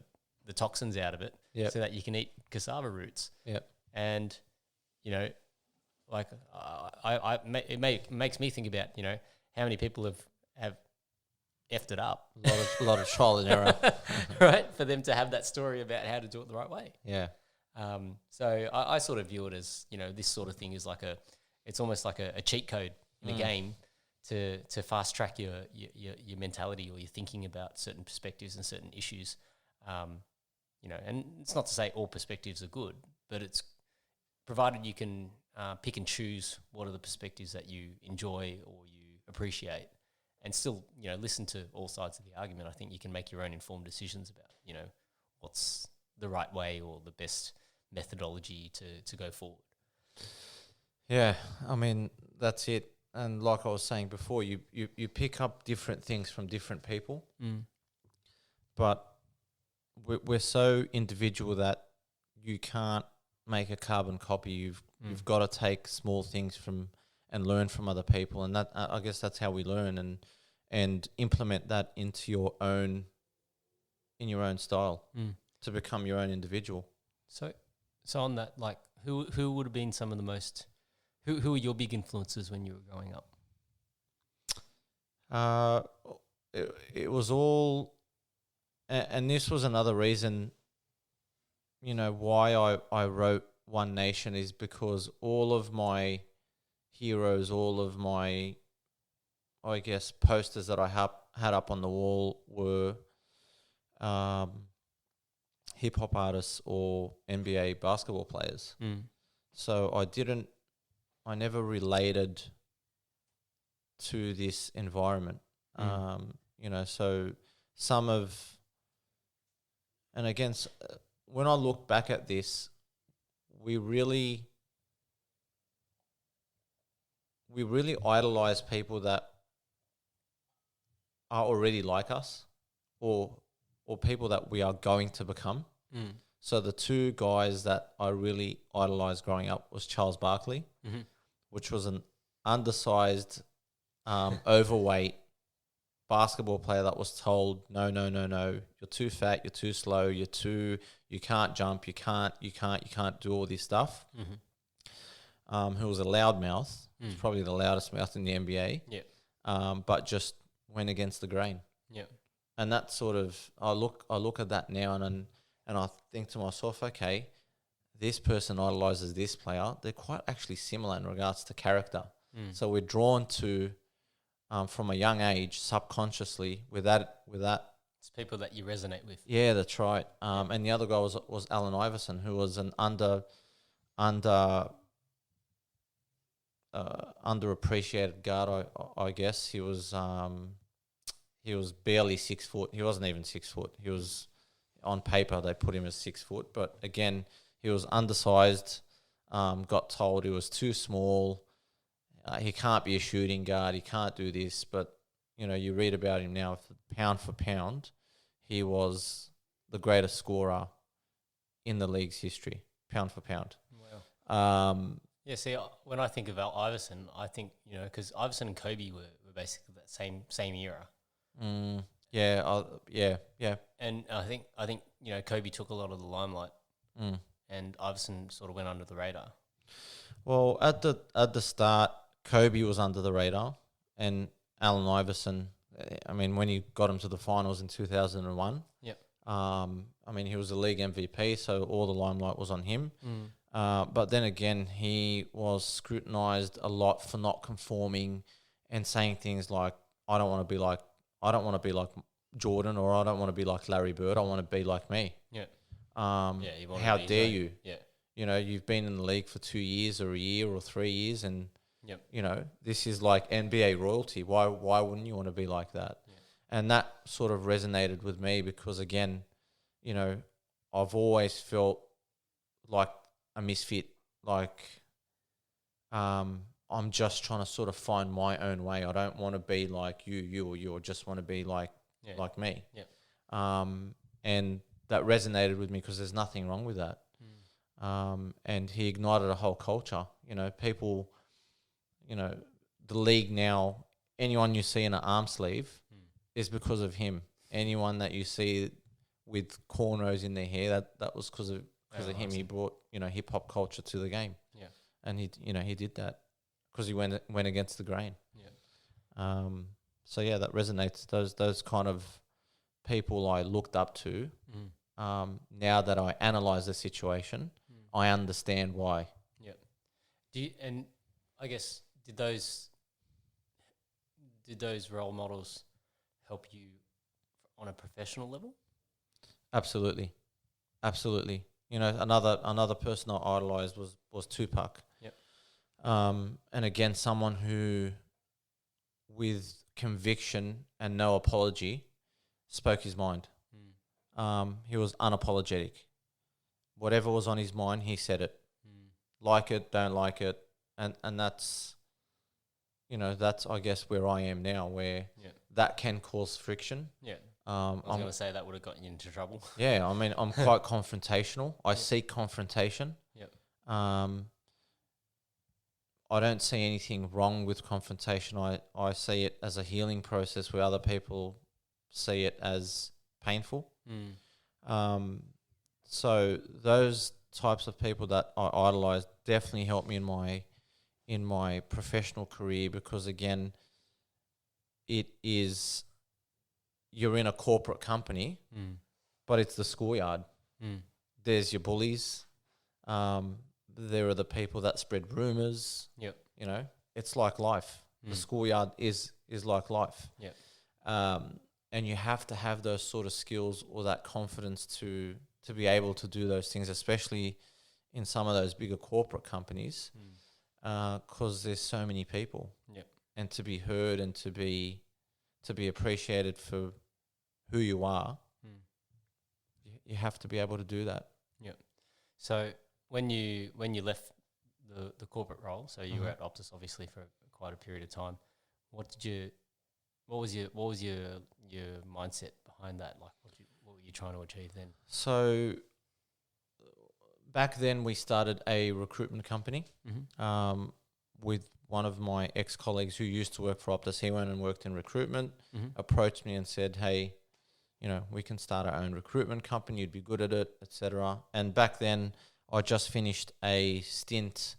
toxins out of it, so that you can eat cassava roots? Yep. And like it makes me think about how many people have effed it up. A lot of trial and error, right? For them to have that story about how to do it the right way. Yeah. So I sort of view it as this sort of thing is like it's almost like a cheat code in a game to fast track your mentality or your thinking about certain perspectives and certain issues. And it's not to say all perspectives are good, but it's provided you can pick and choose what are the perspectives that you enjoy or you appreciate, and still listen to all sides of the argument. I think you can make your own informed decisions about what's the right way or the best methodology to go forward. Yeah, I mean that's it. And like I was saying before, you pick up different things from different people, but we're so individual that you can't make a carbon copy. You've got to take small things from and learn from other people, and that I guess that's how we learn and implement that into your own style to become your own individual. So on that, like who would have been some of the most who were your big influences when you were growing up? It was all, and this was another reason, why I wrote One Nation, is because all of my heroes, all of my, I guess, posters that I had up on the wall were hip-hop artists or NBA basketball players. So I never related to this environment. So some of, and again, when I look back at this, we really idolize people that are already like us, or people that we are going to become. So the two guys that I really idolized growing up was Charles Barkley, which was an undersized, overweight basketball player that was told, no, you're too fat, you're too slow, you can't jump, you can't do all this stuff. Who was a loudmouth, was probably the loudest mouth in the NBA. But just went against the grain. And that sort of, I look at that now and I think to myself, okay, this person idolizes this player. They're quite actually similar in regards to character. So we're drawn to, from a young age, subconsciously, with that. It's people that you resonate with. Yeah, that's right. And the other guy was Allen Iverson, who was an underappreciated guard. I guess he was barely 6 foot. He wasn't even 6 foot. He was, on paper they put him as 6 foot, but again, he was undersized. Got told he was too small. He can't be a shooting guard. He can't do this. But you read about him now. Pound for pound, he was the greatest scorer in the league's history. Pound for pound. Wow. Yeah. See, when I think about Iverson, I think because Iverson and Kobe were basically that same era. Yeah. And I think Kobe took a lot of the limelight, and Iverson sort of went under the radar. Well, at the start, Kobe was under the radar, and Allen Iverson. I mean, when he got him to the finals in 2001. He was the league MVP, so all the limelight was on him. But then again, he was scrutinized a lot for not conforming and saying things like, "I don't want to be like Jordan, or I don't want to be like Larry Bird. I want to be like me. Yeah. You want How to be dare you? Yeah. You know, you've been in the league for 2 years or a year or 3 years, and Yep. you know, this is like NBA royalty. Why wouldn't you want to be like that? Yeah. And that sort of resonated with me because, again, you know, I've always felt like a misfit. Like, I'm just trying to sort of find my own way. I don't want to be like you. I just want to be like me. Yeah. And that resonated with me because there's nothing wrong with that. And he ignited a whole culture. You know, people, you know, the league now, anyone you see in an arm sleeve is because of him. Anyone that you see with cornrows in their hair, that was because of him. He brought, you know, hip hop culture to the game. Yeah. And he did that because he went against the grain. Yeah. So yeah, that resonates. Those kind of people I looked up to. Now that I analyze the situation, I understand why. Yep. And I guess did those role models help you on a professional level? Absolutely. You know, another person I idolized was Tupac. Yep. And again, someone who, with conviction and no apology, spoke his mind. He was unapologetic. Whatever was on his mind, he said it. Like it, don't like it, and that's, you know, that's I guess where I am now, where that can cause friction. Yeah. I was going to say that would have gotten you into trouble. Yeah, I mean, I'm quite confrontational. I seek confrontation. Yep. I don't see anything wrong with confrontation. I see it as a healing process where other people see it as painful. So those types of people that I idolize definitely helped me in my professional career because, again, you're in a corporate company, but it's the schoolyard. There's your bullies. There are the people that spread rumors. Yep. You know, it's like life. The schoolyard is like life. Yep. And you have to have those sort of skills or that confidence to be able to do those things, especially in some of those bigger corporate companies, because there's so many people. Yep. And to be heard and to be appreciated for who you are, you have to be able to do that. Yep. So when you left the corporate role, so you were at Optus obviously for quite a period of time. What was your mindset behind that? Like, what were you trying to achieve then? So back then we started a recruitment company with one of my ex-colleagues who used to work for Optus. He went and worked in recruitment, approached me and said, hey, you know, we can start our own recruitment company. You'd be good at it, etc. And back then I just finished a stint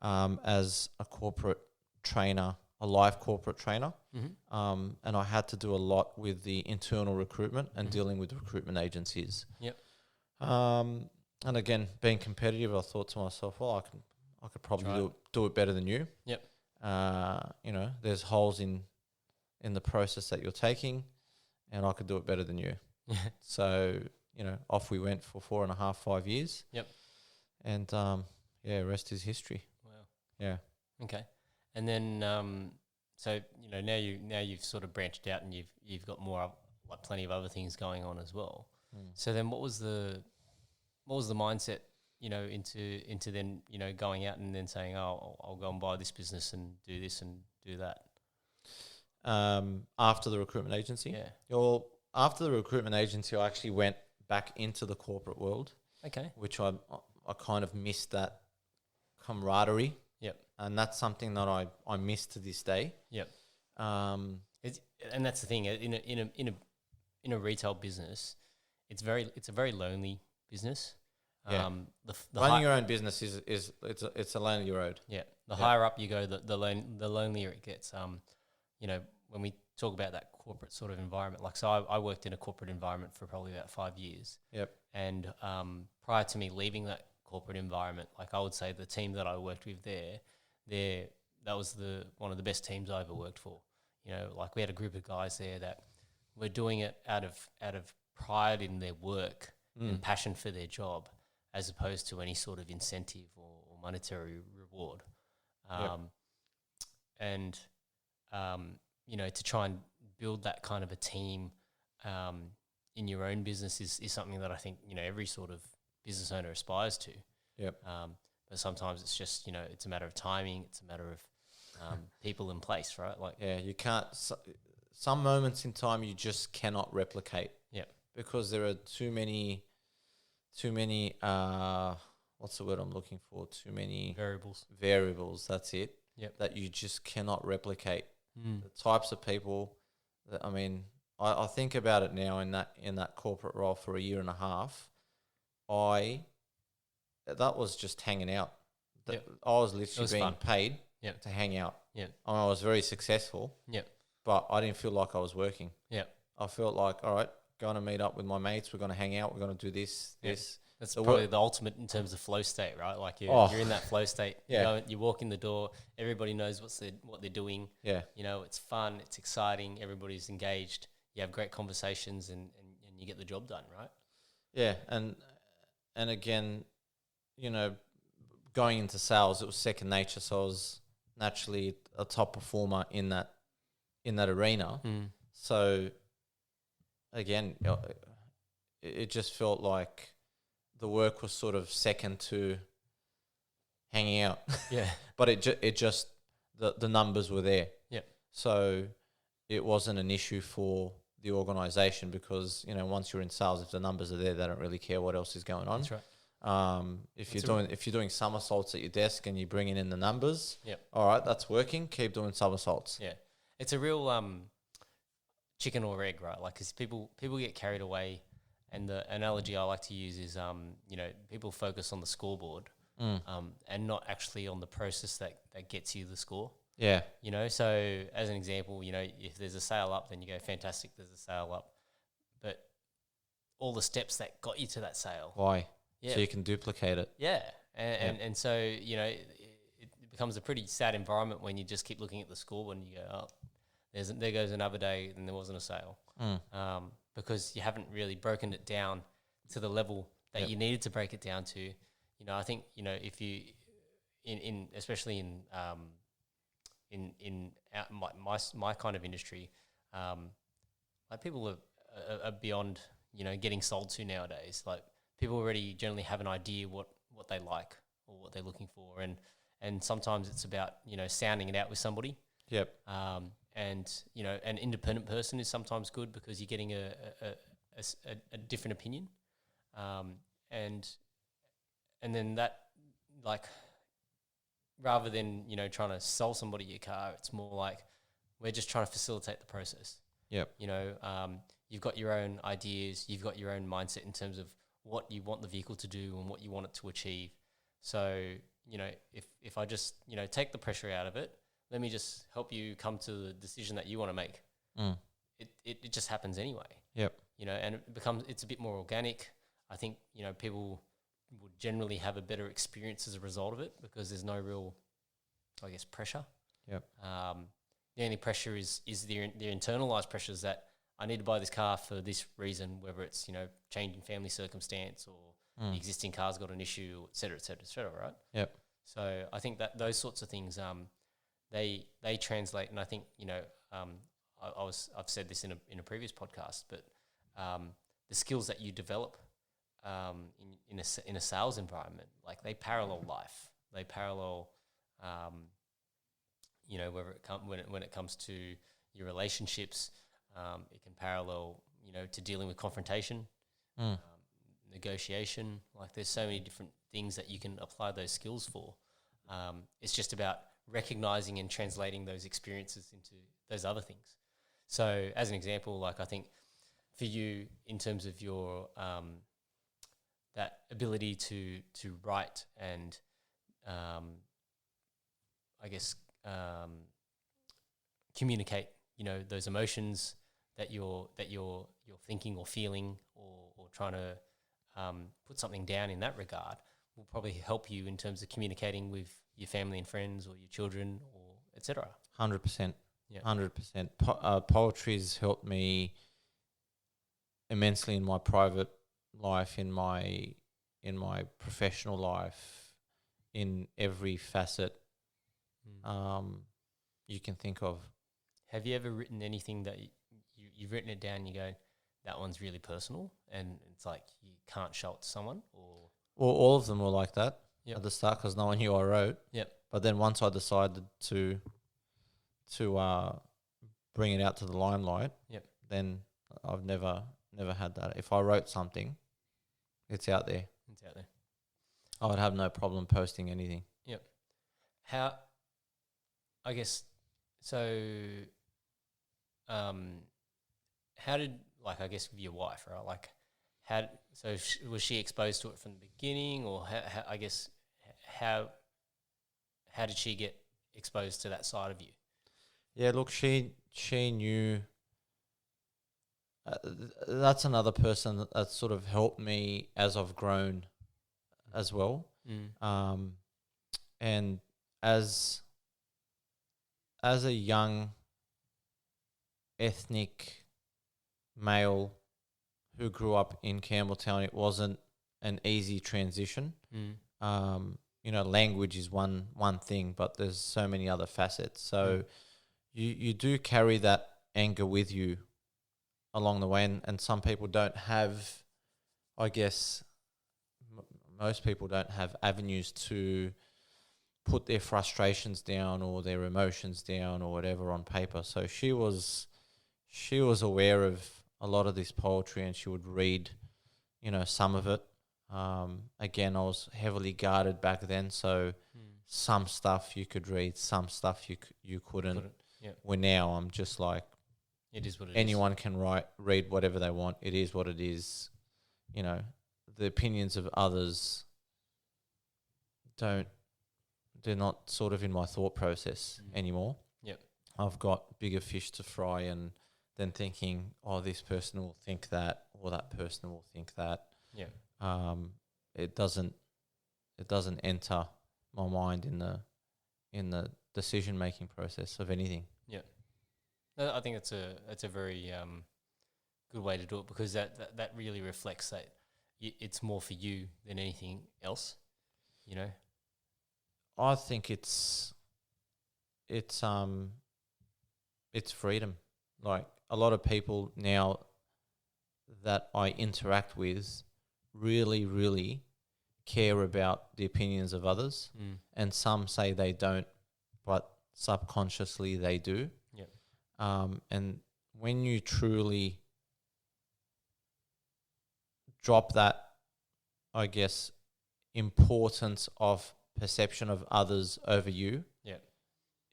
as a corporate trainer, a live corporate trainer. And I had to do a lot with the internal recruitment and dealing with recruitment agencies. Yep. And again, being competitive, I thought to myself, well, I could probably do it better than you. Yep. You know, there's holes in the process that you're taking, and I could do it better than you. So, you know, off we went for 4.5, 5 years. Yep. And rest is history. Wow. Yeah. Okay. And then so, you know, now you've sort of branched out and you've got more, like, plenty of other things going on as well. So then what was the mindset, you know, into then, you know, going out and then saying, oh, I'll go and buy this business and do this and do that? After the recruitment agency? Yeah. Well, after the recruitment agency, I actually went back into the corporate world. Okay. Which I kind of missed that camaraderie. Yep. And that's something that I miss to this day. Yep. And that's the thing, in a retail business, it's a very lonely business. Yeah. Running your own business is it's a lonely road. Yeah. The higher up you go, the lonelier it gets. You know, when we talk about that corporate sort of environment, like, so I worked in a corporate environment for probably about 5 years. Yep. And prior to me leaving that corporate environment, like, I would say the team that I worked with that was one of the best teams I ever worked for. You know, like, we had a group of guys there that were doing it out of pride in their work and passion for their job, as opposed to any sort of incentive or monetary reward. And to try and build that kind of a team in your own business is something that I think every sort of business owner aspires to. But sometimes it's just it's a matter of timing. It's a matter of people in place, right? Like you can't. Some moments in time you just cannot replicate. Because there are too many. What's the word I'm looking for? Too many variables. That's it. That you just cannot replicate. The types of people that I think about it now in that corporate role for a year and a half. That was just hanging out. I was literally being paid to hang out. I was very successful. But I didn't feel like I was working. I felt like, all right, going to meet up with my mates. We're going to hang out. We're going to do this. That's probably the ultimate in terms of flow state, right? Like you're in that flow state. You walk in the door. Everybody knows what they're doing. It's fun. It's exciting. Everybody's engaged. You have great conversations and you get the job done, right? Yeah, and again, going into sales, it was second nature. So I was naturally a top performer in that arena. So again, it just felt like the work was sort of second to hanging out. But it just the numbers were there. So it wasn't an issue for the organization because once you're in sales, if the numbers are there, they don't really care what else is going on. That's right. If you're doing somersaults at your desk and you're bringing in the numbers, all right, that's working. Keep doing somersaults. It's a real chicken or egg, right? Like, because people get carried away, and the analogy I like to use is people focus on the scoreboard and not actually on the process that gets you the score. So as an example, if there's a sale up, then you go, fantastic, there's a sale up, but all the steps that got you to that sale, why? So you can duplicate it. And so it becomes a pretty sad environment when you just keep looking at the score and you go, oh, there goes another day and there wasn't a sale, because you haven't really broken it down to the level that you needed to break it down to. I think if you especially in my kind of industry, like people are beyond getting sold to nowadays. Like people already generally have an idea what they like or what they're looking for, and sometimes it's about sounding it out with somebody. And an independent person is sometimes good because you're getting a different opinion, and then that, like, rather than trying to sell somebody your car, it's more like we're just trying to facilitate the process. You've got your own ideas, you've got your own mindset in terms of what you want the vehicle to do and what you want it to achieve. So if I just take the pressure out of it, let me just help you come to the decision that you want to make. It just happens anyway. And it's a bit more organic. I think people would generally have a better experience as a result of it because there's no real, I guess, pressure. The only pressure is the internalized pressures that I need to buy this car for this reason, whether it's changing family circumstance or the existing car's got an issue, et cetera, et cetera, et cetera, right? So I think that those sorts of things they translate, and I think I've said this in a previous podcast, but the skills that you develop in a sales environment, like they parallel life. They parallel, when it comes to your relationships, it can parallel, to dealing with confrontation, negotiation. Like there's so many different things that you can apply those skills for. It's just about recognizing and translating those experiences into those other things. So as an example, like I think for you in terms of your that ability to write and communicate those emotions that you're thinking or feeling or trying to put something down in that regard will probably help you in terms of communicating with your family and friends or your children or etc. 100%. 100%. Poetry's helped me immensely in my private life, in my professional life, in every facet you can think of. Have you ever written anything that you've written it down and you go, that one's really personal and it's like you can't show it to someone? Or Well, all of them were like that Yep. at the start because no one knew I wrote. Yep. But then once I decided to bring it out to the limelight, Yep. then I've never had that. If I wrote something, it's out there. It's out there. I would have no problem posting anything. Yep. How, I guess, so, how did, like, I guess with your wife, right? Like, was she exposed to it from the beginning, or I guess, how did she get exposed to that side of you? Yeah, look, she knew. That's another person that sort of helped me as I've grown as well. And as a young ethnic male who grew up in Campbelltown, it wasn't an easy transition. Language is one thing, but there's so many other facets. So you do carry that anger with you along the way, and some people don't have, I guess, most people don't have avenues to put their frustrations down or their emotions down or whatever on paper. So she was aware of a lot of this poetry, and she would read, some of it. Again, I was heavily guarded back then, so some stuff you could read, some stuff you couldn't. Yep. Where now I'm just like, it is what it anyone can read whatever they want. It is what it is. The opinions of others they're not sort of in my thought process anymore. Yep. I've got bigger fish to fry, and then thinking, oh, this person will think that, or that person will think that. Yeah. It doesn't enter my mind in the decision making process of anything. Yeah. I think it's a very good way to do it, because that really reflects that it's more for you than anything else. I think it's freedom. Like, a lot of people now that I interact with really, really care about the opinions of others, and some say they don't, but subconsciously they do. Yep. And when you truly drop that, I guess, importance of perception of others over you,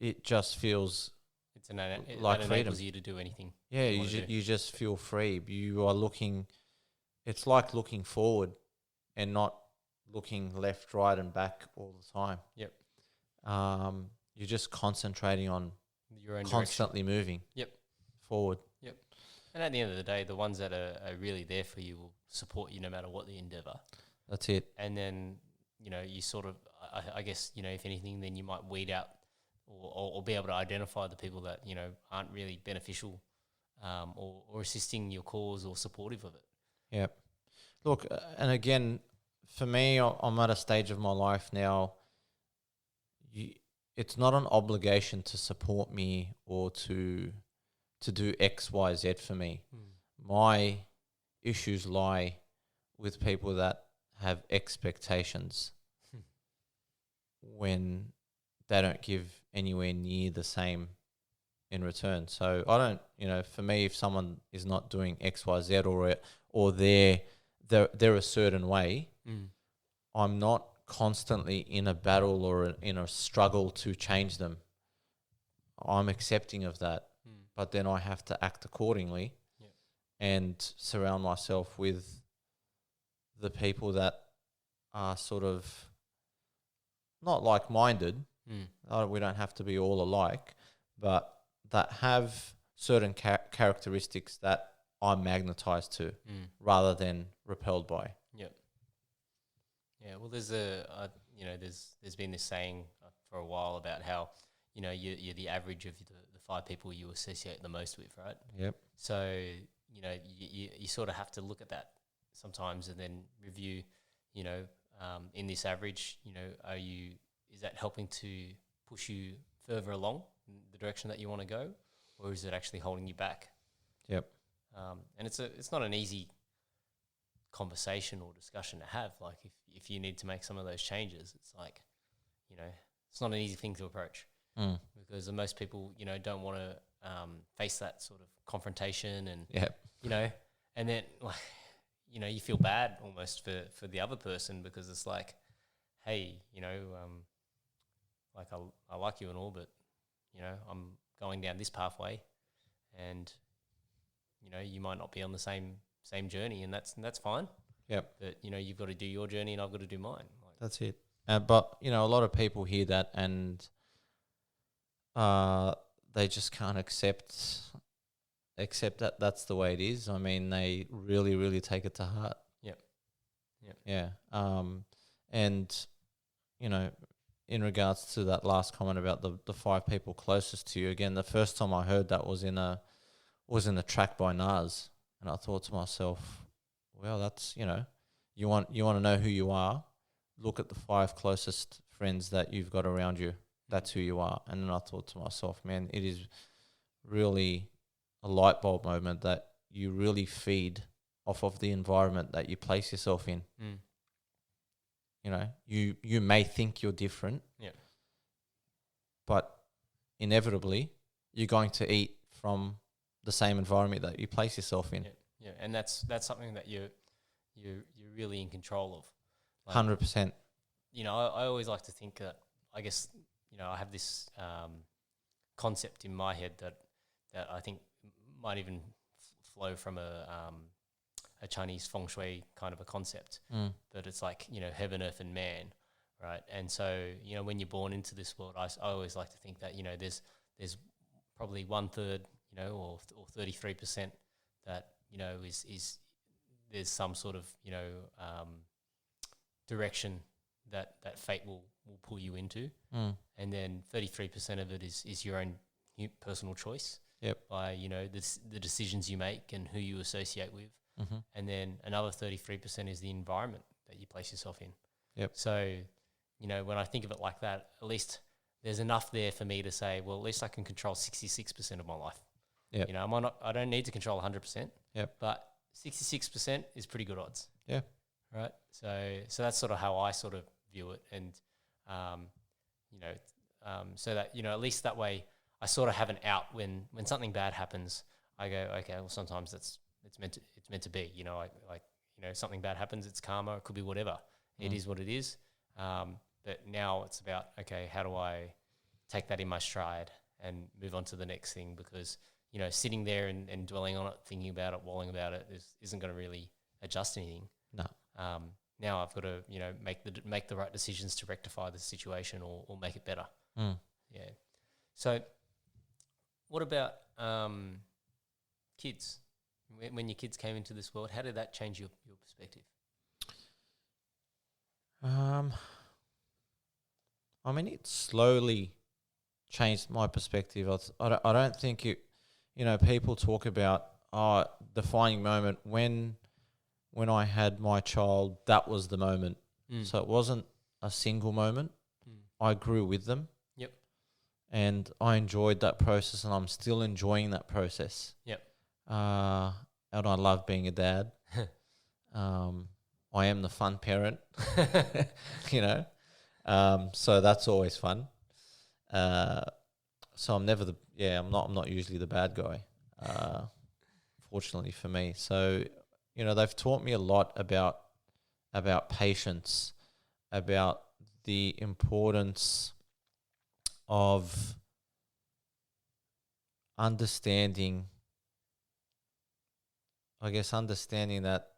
it just feels like that freedom. enables you to do anything. Yeah, you just feel free. You are looking. It's like looking forward, and not looking left, right, and back all the time. Yep. You're just concentrating on your own constantly direction. moving. Yep. Forward. Yep. And at the end of the day, the ones that are really there for you will support you no matter what the endeavor. That's it. And then, you sort of, I guess, if anything, then you might weed out or be able to identify the people that, aren't really beneficial or assisting your cause or supportive of it. Yep. Look, and again, for me, I'm at a stage of my life now, it's not an obligation to support me or to do X, Y, Z for me. My issues lie with people that have expectations when they don't give anywhere near the same in return. So I don't, for me, if someone is not doing X, Y, Z or they're a certain way, I'm not constantly in a battle or in a struggle to change them. I'm accepting of that, but then I have to act accordingly and surround myself with the people that are sort of not like-minded. We don't have to be all alike, but that have certain characteristics that I'm magnetized to rather than repelled by. Yep. Yeah, well, there's there's been this saying for a while about how, you're the average of the 5 people you associate the most with, right? Yep. So, you sort of have to look at that sometimes and then review, in this average, is that helping to push you further along in the direction that you want to go, or is it actually holding you back? Yep. And it's not an easy conversation or discussion to have. Like if you need to make some of those changes, it's like, it's not an easy thing to approach because most people, don't want to face that sort of confrontation and, and then like, you feel bad almost for the other person because it's like, hey, like I like you and all, but, I'm going down this pathway and, you might not be on the same journey, and that's fine. Yep. But, you've got to do your journey and I've got to do mine. Like, that's it. But, a lot of people hear that and they just can't accept that that's the way it is. I mean, they really, really take it to heart. Yep. Yeah. And, in regards to that last comment about the 5 people closest to you, again, the first time I heard that was in a track by Nas, and I thought to myself, well, that's, you want to know who you are, look at the 5 closest friends that you've got around you. That's who you are. And then I thought to myself, man, it is really a light bulb moment that you really feed off of the environment that you place yourself in. You may think you're different, but inevitably you're going to eat from the same environment that you place yourself in. Yeah, and that's something that you're really in control of. 100%. I always like to think that, I guess, I have this concept in my head that I think might even flow from a Chinese feng shui kind of a concept, that it's like, heaven, earth and man, right? And so, when you're born into this world, I always like to think that, there's probably 1/3, or 33% that, is there's some sort of, direction that fate will pull you into. And then 33% of it is your own personal choice. Yep. By, the decisions you make and who you associate with. And then another 33% is the environment that you place yourself in. Yep. So, when I think of it like that, at least there's enough there for me to say, well, at least I can control 66% of my life. Yep. I don't need to control 100%. Yep. But 66% is pretty good odds. Yeah. Right. So that's sort of how I sort of view it. And, so that, at least that way I sort of have an out when something bad happens. I go, okay, well, sometimes it's meant to be, something bad happens, it's karma, it could be whatever. It is what it is. But now it's about, okay, how do I take that in my stride and move on to the next thing? Because, sitting there and dwelling on it, thinking about it, walling about it isn't going to really adjust anything. No. Now I've got to, make the right decisions to rectify the situation or make it better. Yeah. So what about kids? When your kids came into this world, how did that change your perspective? I mean, it slowly changed my perspective. I don't think it, people talk about defining moment when I had my child, that was the moment. So it wasn't a single moment. I grew with them. Yep. And I enjoyed that process, and I'm still enjoying that process. Yep. And I love being a dad. I am the fun parent, so that's always fun. So I'm never I'm not usually the bad guy, fortunately for me. So, they've taught me a lot about patience, about the importance of understanding that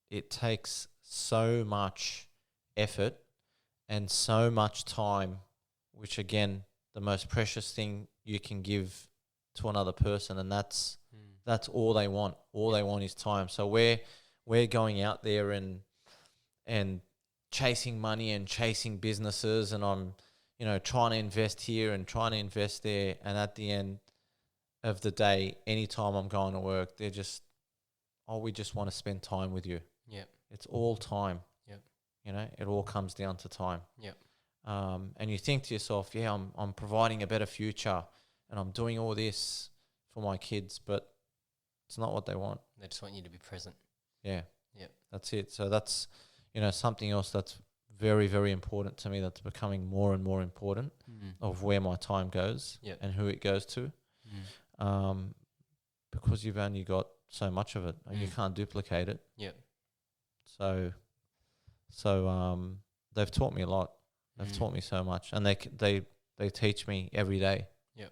it takes so much effort and so much time, which again, the most precious thing you can give to another person, and that's all they want. All they want is time. So we're going out there and chasing money and chasing businesses, and I'm trying to invest here and trying to invest there, and at the end of the day, anytime I'm going to work, they're just oh, we just want to spend time with you. Yeah. It's all time. Yep. You know, it all comes down to time. Yep. And you think to yourself, yeah, I'm providing a better future and I'm doing all this for my kids, but it's not what they want. They just want you to be present. Yeah. Yep. That's it. So that's, you know, something else that's very, very important to me, that's becoming more and more important of where my time goes and who it goes to. Because you've only got so much of it and you can't duplicate it. Yep. So they've taught me a lot. They've taught me so much, and they teach me every day. Yep.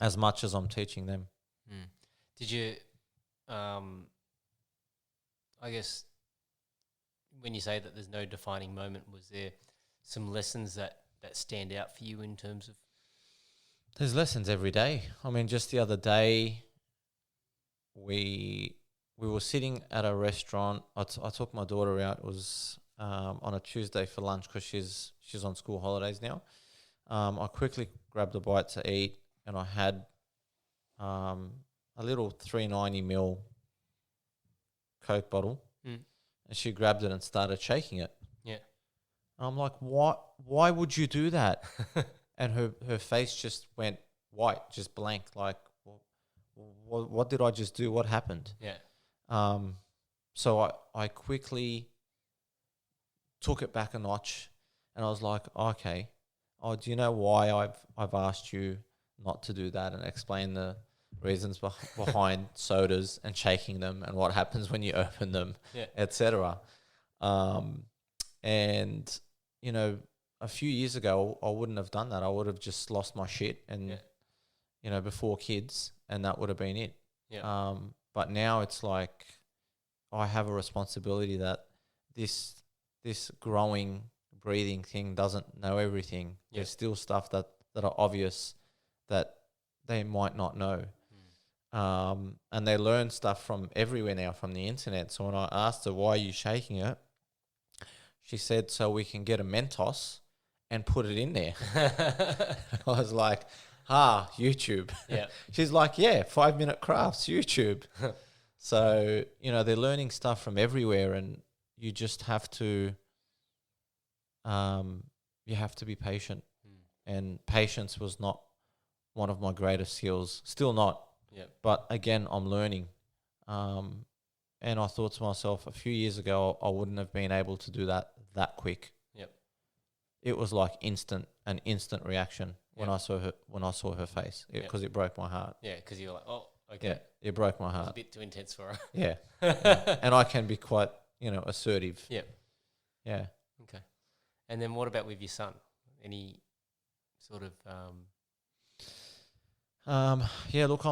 As much as I'm teaching them. Did you, I guess, when you say that there's no defining moment, was there some lessons that stand out for you in terms of? There's lessons every day. I mean, just the other day, we were sitting at a restaurant. I took my daughter out. It was on a Tuesday for lunch because she's on school holidays now. I quickly grabbed a bite to eat, and I had a little 390ml Coke bottle, and she grabbed it and started shaking it. Yeah, and I'm like, "What? Why would you do that?" And her face just went white, just blank. Like, what did I just do? What happened? Yeah. So I quickly took it back a notch, and I was like, okay, do you know why I've asked you not to do that, and explain the reasons behind sodas and shaking them and what happens when you open them, etc. And you know, a few years ago, I wouldn't have done that. I would have just lost my shit and you know, before kids, and that would have been it. Yeah. But now it's like I have a responsibility that this growing, breathing thing doesn't know everything. There's still stuff that are obvious that they might not know. And they learn stuff from everywhere now, from the internet. So when I asked her, why are you shaking it? She said, so we can get a Mentos and put it in there. I was like, YouTube. Yeah. She's like, 5-minute crafts, YouTube. So, you know, they're learning stuff from everywhere, and you just have to, be patient. And patience was not one of my greatest skills. Still not. Yeah. But again, I'm learning. And I thought to myself, a few years ago, I wouldn't have been able to do that quick. Yep. It was like an instant reaction when I saw her face, because it broke my heart. Yeah, because you're like, oh, okay. Yeah, it broke my It was heart. a bit too intense for her. Yeah. And I can be quite, assertive. Yeah. Yeah. Okay. And then what about with your son? Any sort of look,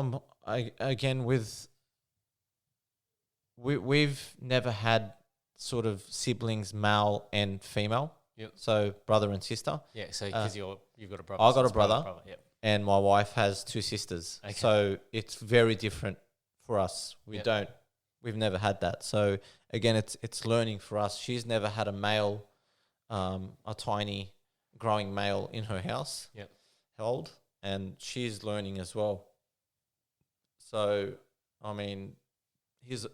we've never had sort of siblings, male and female. Yep. So brother and sister. Yeah, so because you've got a brother. I got a brother. Yep. And my wife has 2 sisters. Okay. So it's very different for us. We've never had that. So again, it's learning for us. She's never had a male, a tiny growing male in her house. Yep. Held, and she's learning as well. So, I mean, he's a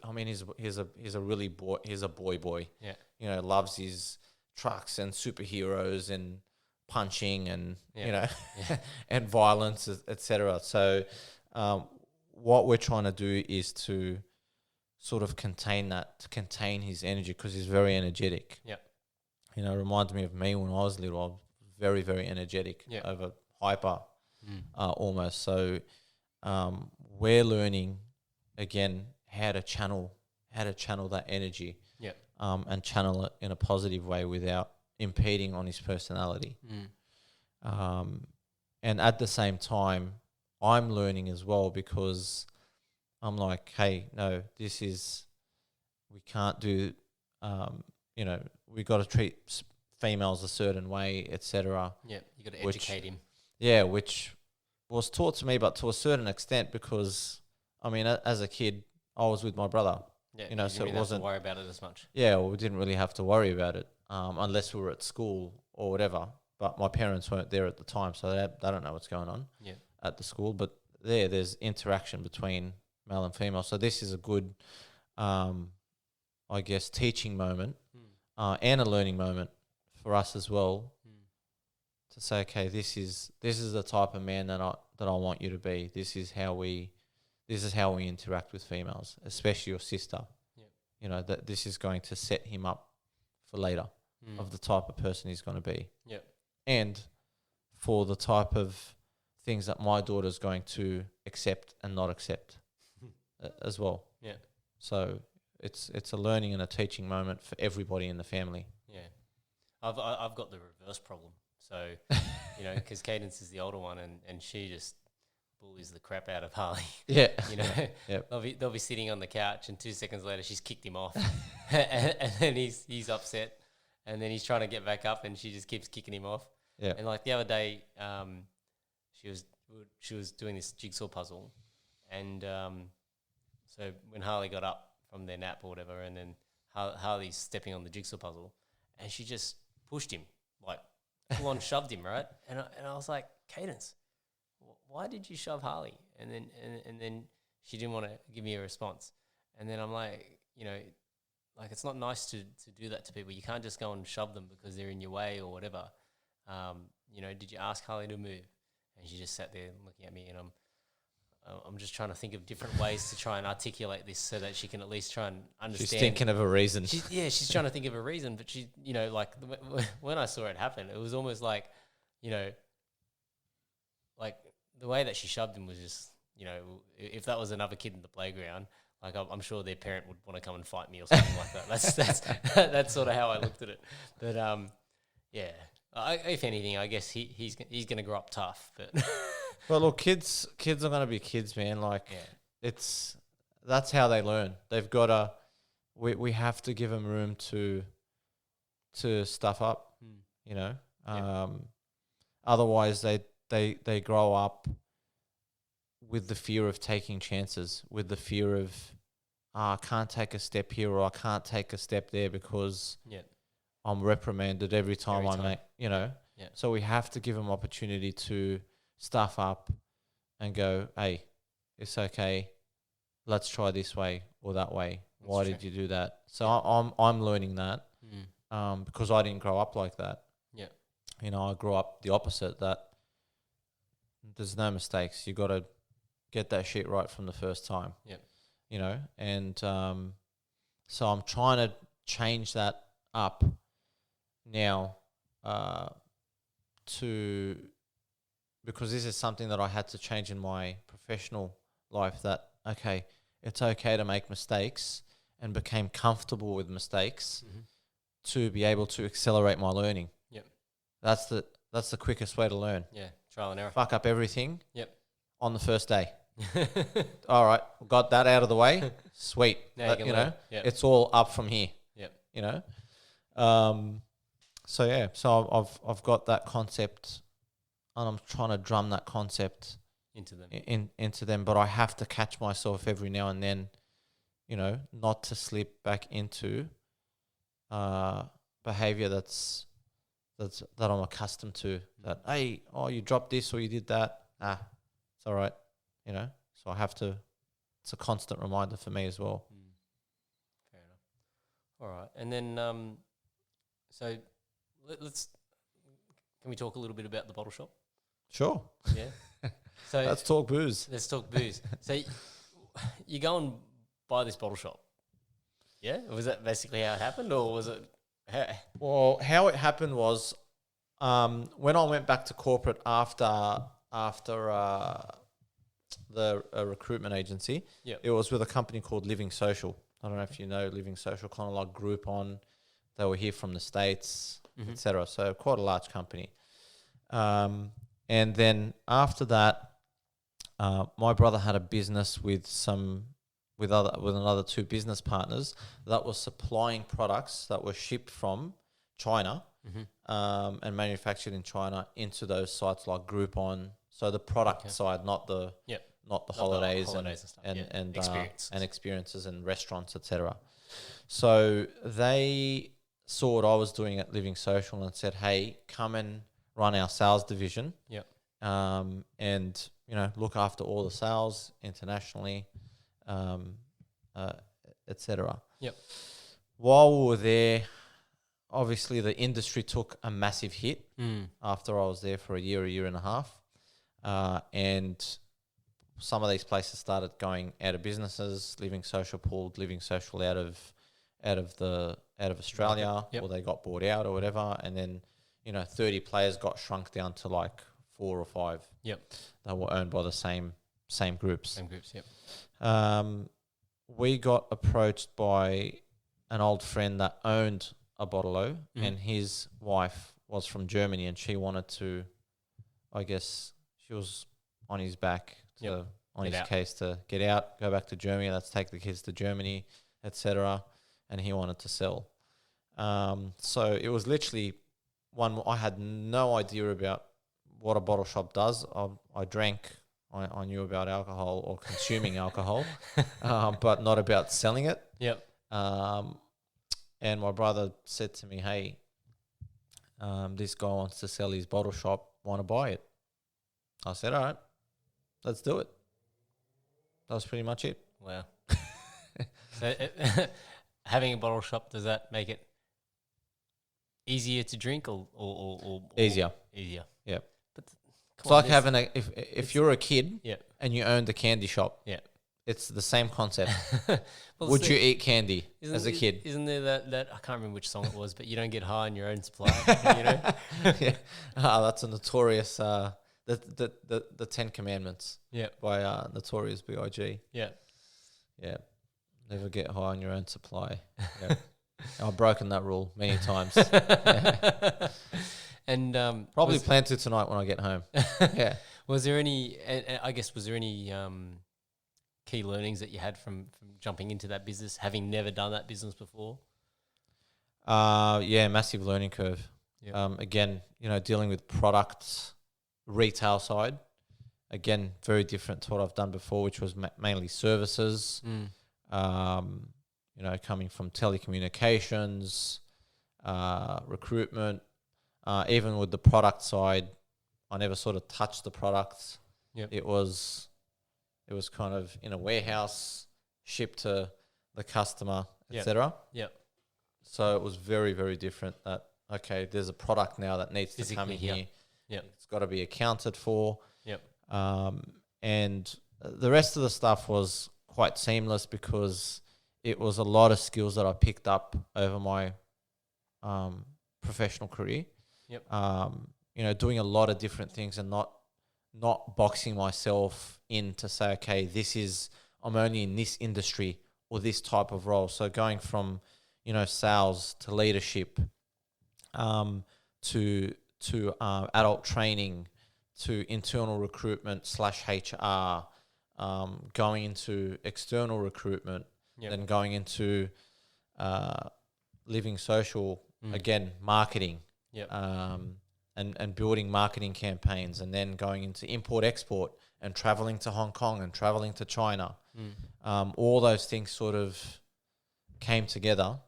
boy. Yeah. Loves his trucks and superheroes and punching and and violence, etc. So what we're trying to do is to sort of contain his energy, because he's very energetic. Yeah. It reminds me of me when I was little. I was very, very energetic, over hyper almost. So we're learning again how to channel that energy. Yeah. And channel it in a positive way without impeding on his personality. And at the same time, I'm learning as well, because I'm like, hey, no, we can't do, we got to treat females a certain way, etc. Yeah, you got to educate him. Yeah, which was taught to me, but to a certain extent, because, I mean, as a kid, I was with my brother. Yeah, so it wasn't have to worry about it as much. Yeah, we didn't really have to worry about it, unless we were at school or whatever. But my parents weren't there at the time, so they don't know what's going on at the school. But there's interaction between male and female. So this is a good I guess, teaching moment and a learning moment for us as well. To say, okay, this is the type of man that I want you to be. This is how we interact with females, especially your sister. Yep. You know, that this is going to set him up for later of the type of person he's going to be. Yep. And for the type of things that my daughter's going to accept and not accept as well. Yeah. So it's a learning and a teaching moment for everybody in the family. Yeah. I've got the reverse problem. So, you know, because Cadence is the older one and she just bullies the crap out of Harley. Yeah. You know, Yep. they'll be sitting on the couch and 2 seconds later she's kicked him off and then he's upset and then he's trying to get back up and she just keeps kicking him off. Yeah. And like the other day, she was doing this jigsaw puzzle and so when Harley got up from their nap or whatever and then Harley's stepping on the jigsaw puzzle and she just pushed him, like full on shoved him, right? And I was like, Cadence, why did you shove Harley? And then she didn't want to give me a response. And then I'm like, you know, like it's not nice to do that to people. You can't just go and shove them because they're in your way or whatever. You know, did you ask Harley to move? And she just sat there looking at me, and I'm just trying to think of different ways to try and articulate this so that she can at least try and understand. She's thinking of a reason. She's trying to think of a reason, but she, you know, like when I saw it happen, it was almost like, you know, like the way that she shoved him was just, you know, if that was another kid in the playground, like I'm sure their parent would want to come and fight me or something like that. That's sort of how I looked at it. But yeah, if anything, I guess he's going to grow up tough. But Well, look, kids are going to be kids, man. Like that's how they learn. They've got to. We have to give them room to stuff up. You know, otherwise they grow up with the fear of taking chances, with the fear of I can't take a step here or I can't take a step there because I'm reprimanded every time I make. You know, so we have to give them opportunity to stuff up and go, hey, it's okay. Let's try this way or that way. Why did you do that? So I'm learning that because I didn't grow up like that. Yeah, you know, I grew up the opposite. That there's no mistakes. You got to get that shit right from the first time. Yeah, you know, and so I'm trying to change that up now to. Because this is something that I had to change in my professional life that, okay, it's okay to make mistakes and became comfortable with mistakes to be able to accelerate my learning. Yep. That's the quickest way to learn. Yeah, trial and error. Fuck up everything on the first day. Yep. All right, got that out of the way. Sweet. Now you know, it's all up from here. Yep. You know? So I've got that concept and I'm trying to drum that concept into them. Into them, but I have to catch myself every now and then, you know, not to slip back into behavior that I'm accustomed to. That hey, you dropped this or you did that. It's all right, you know. So I have to. It's a constant reminder for me as well. Fair enough. All right, and then so let's. Can we talk a little bit about the bottle shop? Sure. Yeah. So let's talk booze. Let's talk booze. So you go and buy this bottle shop. Yeah? Was that basically how it happened, or was it? Well, how it happened was when I went back to corporate after the recruitment agency. It was with a company called Living Social. I don't know if you know Living Social, kind of like Groupon. They were here from the States, etc. So quite a large company. And then after that, my brother had a business with another two business partners that was supplying products that were shipped from China and manufactured in China into those sites like Groupon. So the product side, not the holidays and experiences and restaurants, etc. So they saw what I was doing at Living Social and said, "Hey, come and run our sales division, and look after all the sales internationally, etc. Yep. While we were there, obviously the industry took a massive hit after I was there for a year and a half, and some of these places started going out of businesses, Living Social pulled Living Social out of Australia, Yep. or they got bought out or whatever, and then 30 players got shrunk down to like 4 or 5. Yep. They were owned by the same groups. Same groups. Yep. We got approached by an old friend that owned a bottle-o, and his wife was from Germany, and she wanted to, I guess, she was on his back on his case to get out, go back to Germany. Let's take the kids to Germany, etc. And he wanted to sell. So it was literally one. I had no idea about what a bottle shop does. I drank. I knew about alcohol or consuming alcohol, but not about selling it. Yep. And my brother said to me, "Hey, this guy wants to sell his bottle shop. Want to buy it?" I said, "All right, let's do it." That was pretty much it. Wow. So having a bottle shop, does that make it easier to drink or Easier? Easier. Yeah. But It's like having if you're a kid yeah. and you owned a candy shop. Yeah. It's the same concept. Well, Would you eat candy as a Isn't kid? there I can't remember which song it was, but you don't get high on your own supply, you know? Yeah. That's a notorious the 10 Commandments. Yeah. By Notorious B.I.G. Yeah. Yeah. Never get high on your own supply. Yeah. I've broken that rule many times. And probably plan to tonight when I get home. Yeah. Was there any key learnings that you had from jumping into that business, having never done that business before? Yeah, massive learning curve. Yep. Again, dealing with products, retail side, again, very different to what I've done before, which was mainly services. Coming from telecommunications, recruitment, even with the product side, I never sort of touched the products. Yep. It was kind of in a warehouse, shipped to the customer, etc. Yep. So it was very, very different. That okay, there's a product now that needs to come in here. Yep. It's got to be accounted for. Yep. And the rest of the stuff was quite seamless because it was a lot of skills that I picked up over my professional career. Yep. Doing a lot of different things and not boxing myself in to say, okay, I'm only in this industry or this type of role. So going from, sales to leadership, to adult training, to internal recruitment / HR, going into external recruitment, then going into Living Social, again, marketing, and building marketing campaigns, and then going into import-export and traveling to Hong Kong and traveling to China. All those things sort of came together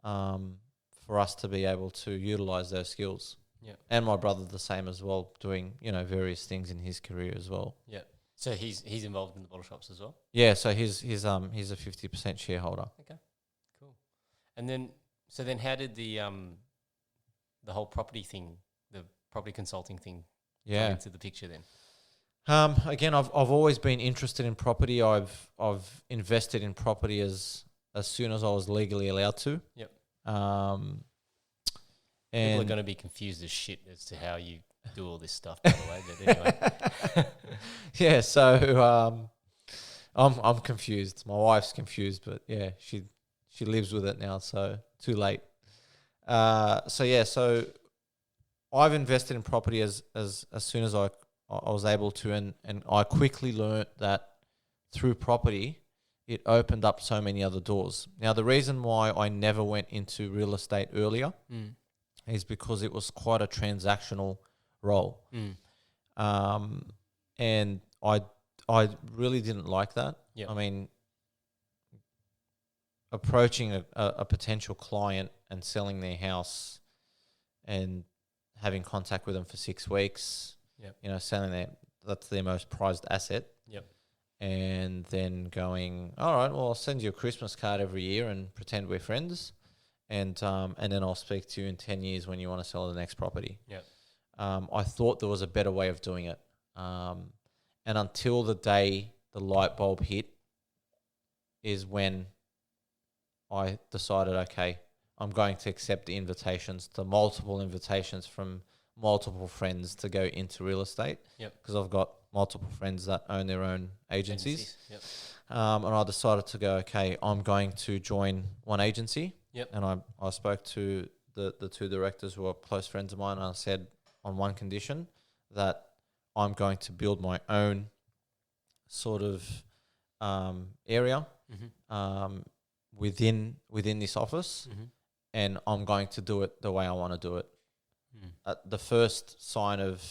for us to be able to utilize those skills. Yeah. And my brother the same as well, doing, various things in his career as well. Yeah. So he's involved in the bottle shops as well? Yeah, so he's a 50% shareholder. Okay. Cool. And then how did the whole property thing, the property consulting thing come into the picture then? Again, I've always been interested in property. I've invested in property as soon as I was legally allowed to. Yep. And people are going to be confused as shit as to how you do all this stuff, by the way. But anyway. Yeah, so I'm confused. My wife's confused, but yeah, she lives with it now, so too late. So I've invested in property as soon as I was able to, and I quickly learnt that through property, it opened up so many other doors. Now, the reason why I never went into real estate earlier is because it was quite a transactional role. And I really didn't like that. Yep. I mean, approaching a potential client and selling their house and having contact with them for 6 weeks, selling that's their most prized asset. Yep. and then going, all right, well, I'll send you a Christmas card every year and pretend we're friends, and then I'll speak to you in 10 years when you want to sell the next property. Yep. I thought there was a better way of doing it. And until the day the light bulb hit is when I decided, okay, I'm going to accept the invitations, the multiple invitations from multiple friends to go into real estate. Yep. Because I've got multiple friends that own their own agencies. Yep. And I decided to go, okay, I'm going to join one agency. Yep. And I spoke to the two directors who are close friends of mine, and I said on one condition that I'm going to build my own sort of area within this office, and I'm going to do it the way I want to do it. At the first sign of,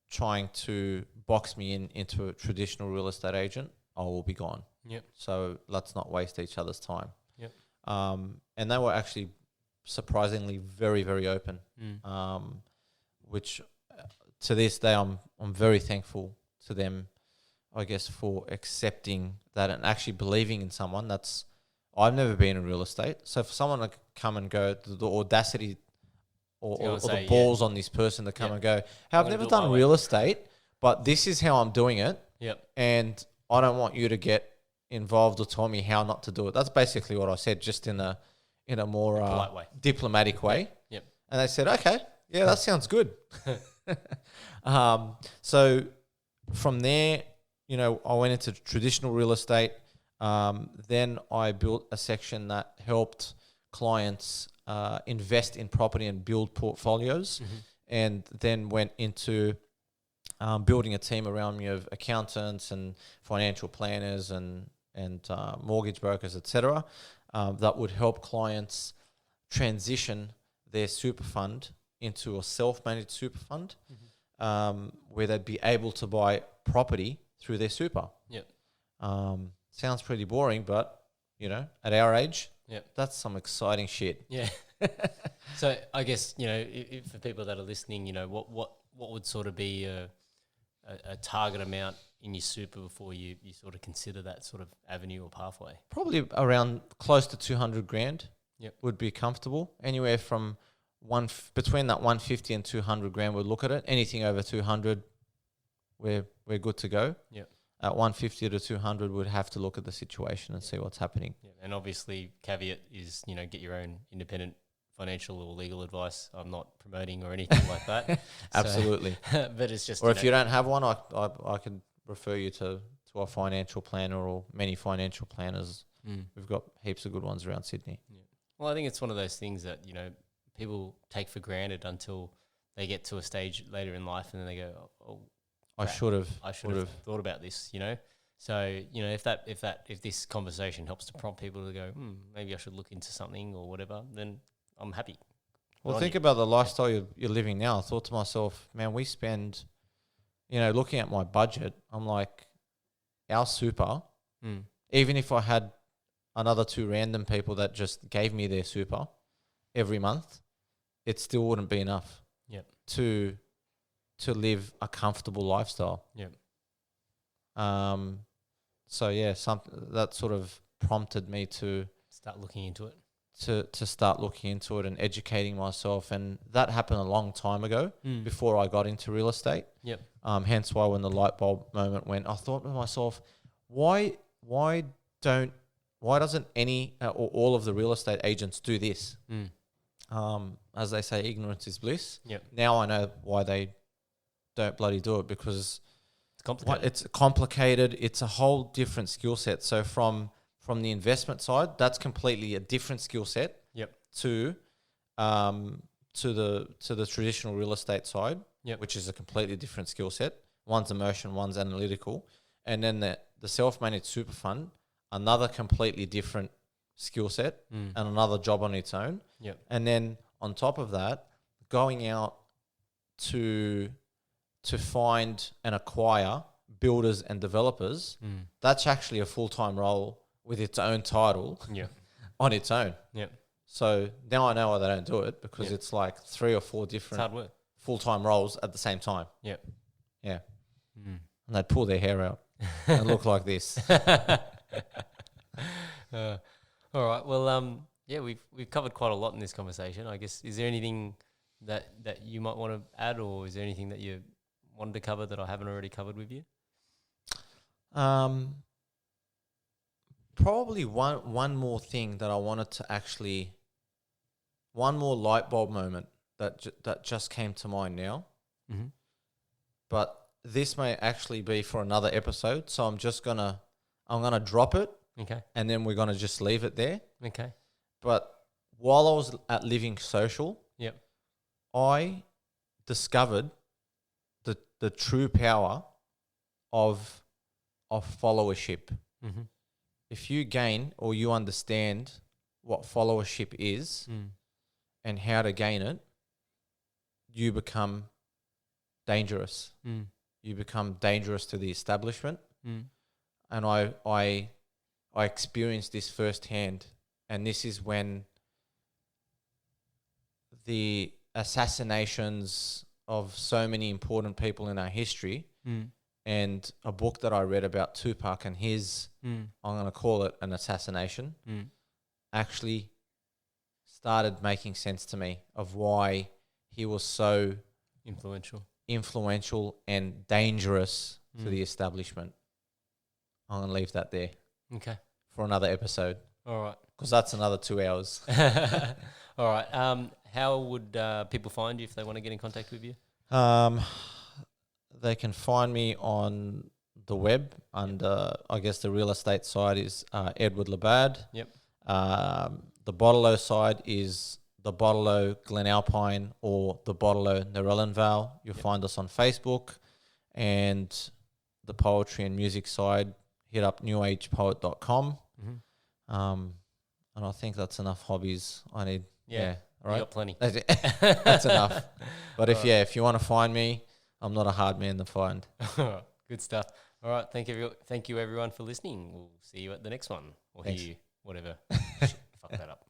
trying to box me into a traditional real estate agent, I will be gone. Yep. So let's not waste each other's time. Yep. And they were actually surprisingly very, very open, which to this day I'm very thankful to them, I guess, for accepting that and actually believing in someone that's, I've never been in real estate. So for someone to come and go, the audacity or the balls on this person to come and go, hey, I've never done real estate, but this is how I'm doing it. Yep. And I don't want you to get involved or tell me how not to do it. That's basically what I said, just in a more polite way, diplomatic way. Yep. And they said, okay, yeah, that sounds good. So from there, I went into traditional real estate. Then I built a section that helped clients invest in property and build portfolios, and then went into building a team around me of accountants and financial planners and mortgage brokers, etc., that would help clients transition their super fund into a self-managed super fund, where they'd be able to buy property through their super. Yep. Sounds pretty boring, but at our age, that's some exciting shit. Yeah. So I guess if for people that are listening, what would sort of be a target amount in your super before you sort of consider that sort of avenue or pathway? Probably around close to 200 grand. Yep. Would be comfortable. Anywhere from between that 150 and 200 grand, we'd look at it. Anything over 200, we're good to go. Yep. At 150 to 200, we'd have to look at the situation and see what's happening. Yeah. And obviously, caveat is get your own independent financial or legal advice. I'm not promoting or anything like that. Absolutely. But it's just, or if you don't have one, I can refer you to a financial planner or many financial planners. We've got heaps of good ones around Sydney. Yeah. Well, I think it's one of those things that people take for granted until they get to a stage later in life, and then they go, "Oh, I should have thought about this." So if this conversation helps to prompt people to go, maybe I should look into something or whatever, then I'm happy. Well, think about the lifestyle you're living now. I thought to myself, man, we spend, looking at my budget, I'm like, our super, even if I had another two random people that just gave me their super every month, it still wouldn't be enough to live a comfortable lifestyle. So yeah, that sort of prompted me to start looking into it. To start looking into it and educating myself, and that happened a long time ago before I got into real estate. Yep. Hence why when the light bulb moment went, I thought to myself, why doesn't any or all of the real estate agents do this? As they say, ignorance is bliss. Yep. Now I know why they don't bloody do it, because it's complicated. It's complicated. It's a whole different skill set. So from the investment side, that's completely a different skill set. Yep. To the traditional real estate side, which is a completely different skill set. One's emotion, one's analytical, and then the self-managed super fund, another completely different skill set and another job on its own. Yep. And then on top of that, going out to find and acquire builders and developers, that's actually a full-time role with its own title on its own. Yep. So now I know why they don't do it, because it's like 3 or 4 different hard work. full-time roles at the same time. Yep. Yeah. and they'd pull their hair out and look like this. All right. Well, yeah, we've covered quite a lot in this conversation. I guess, is there anything that you might want to add, or is there anything that you wanted to cover that I haven't already covered with you? Probably one more thing that I wanted to actually, one more light bulb moment that just came to mind now. Mm-hmm. But this may actually be for another episode, so I'm gonna drop it. Okay. And then we're gonna just leave it there. Okay. But while I was at Living Social, yep, I discovered the true power of followership. Mm-hmm. If you gain or you understand what followership is and how to gain it, you become dangerous. You become dangerous to the establishment. And I experienced this firsthand, and this is when the assassinations of so many important people in our history and a book that I read about Tupac and his, I'm going to call it an assassination, actually started making sense to me of why he was so influential and dangerous to the establishment. I'm going to leave that there. Okay. For another episode. All right. Because that's another 2 hours. All right. How would people find you if they want to get in contact with you? They can find me on the web under, I guess the real estate side is Edward Labbad. Yep. The Bottle-O side is the Bottle-O Glen Alpine or the Bottle-O Narellanvale. You'll find us on Facebook. And the poetry and music side, hit up newagepoet.com. And I think that's enough hobbies I need. Yeah, right. You got plenty. That's enough. But if you want to find me, I'm not a hard man to find. Good stuff. All right. Thank you everyone for listening. We'll see you at the next one. Or Thanks. hear you, whatever. Shit, fuck that up.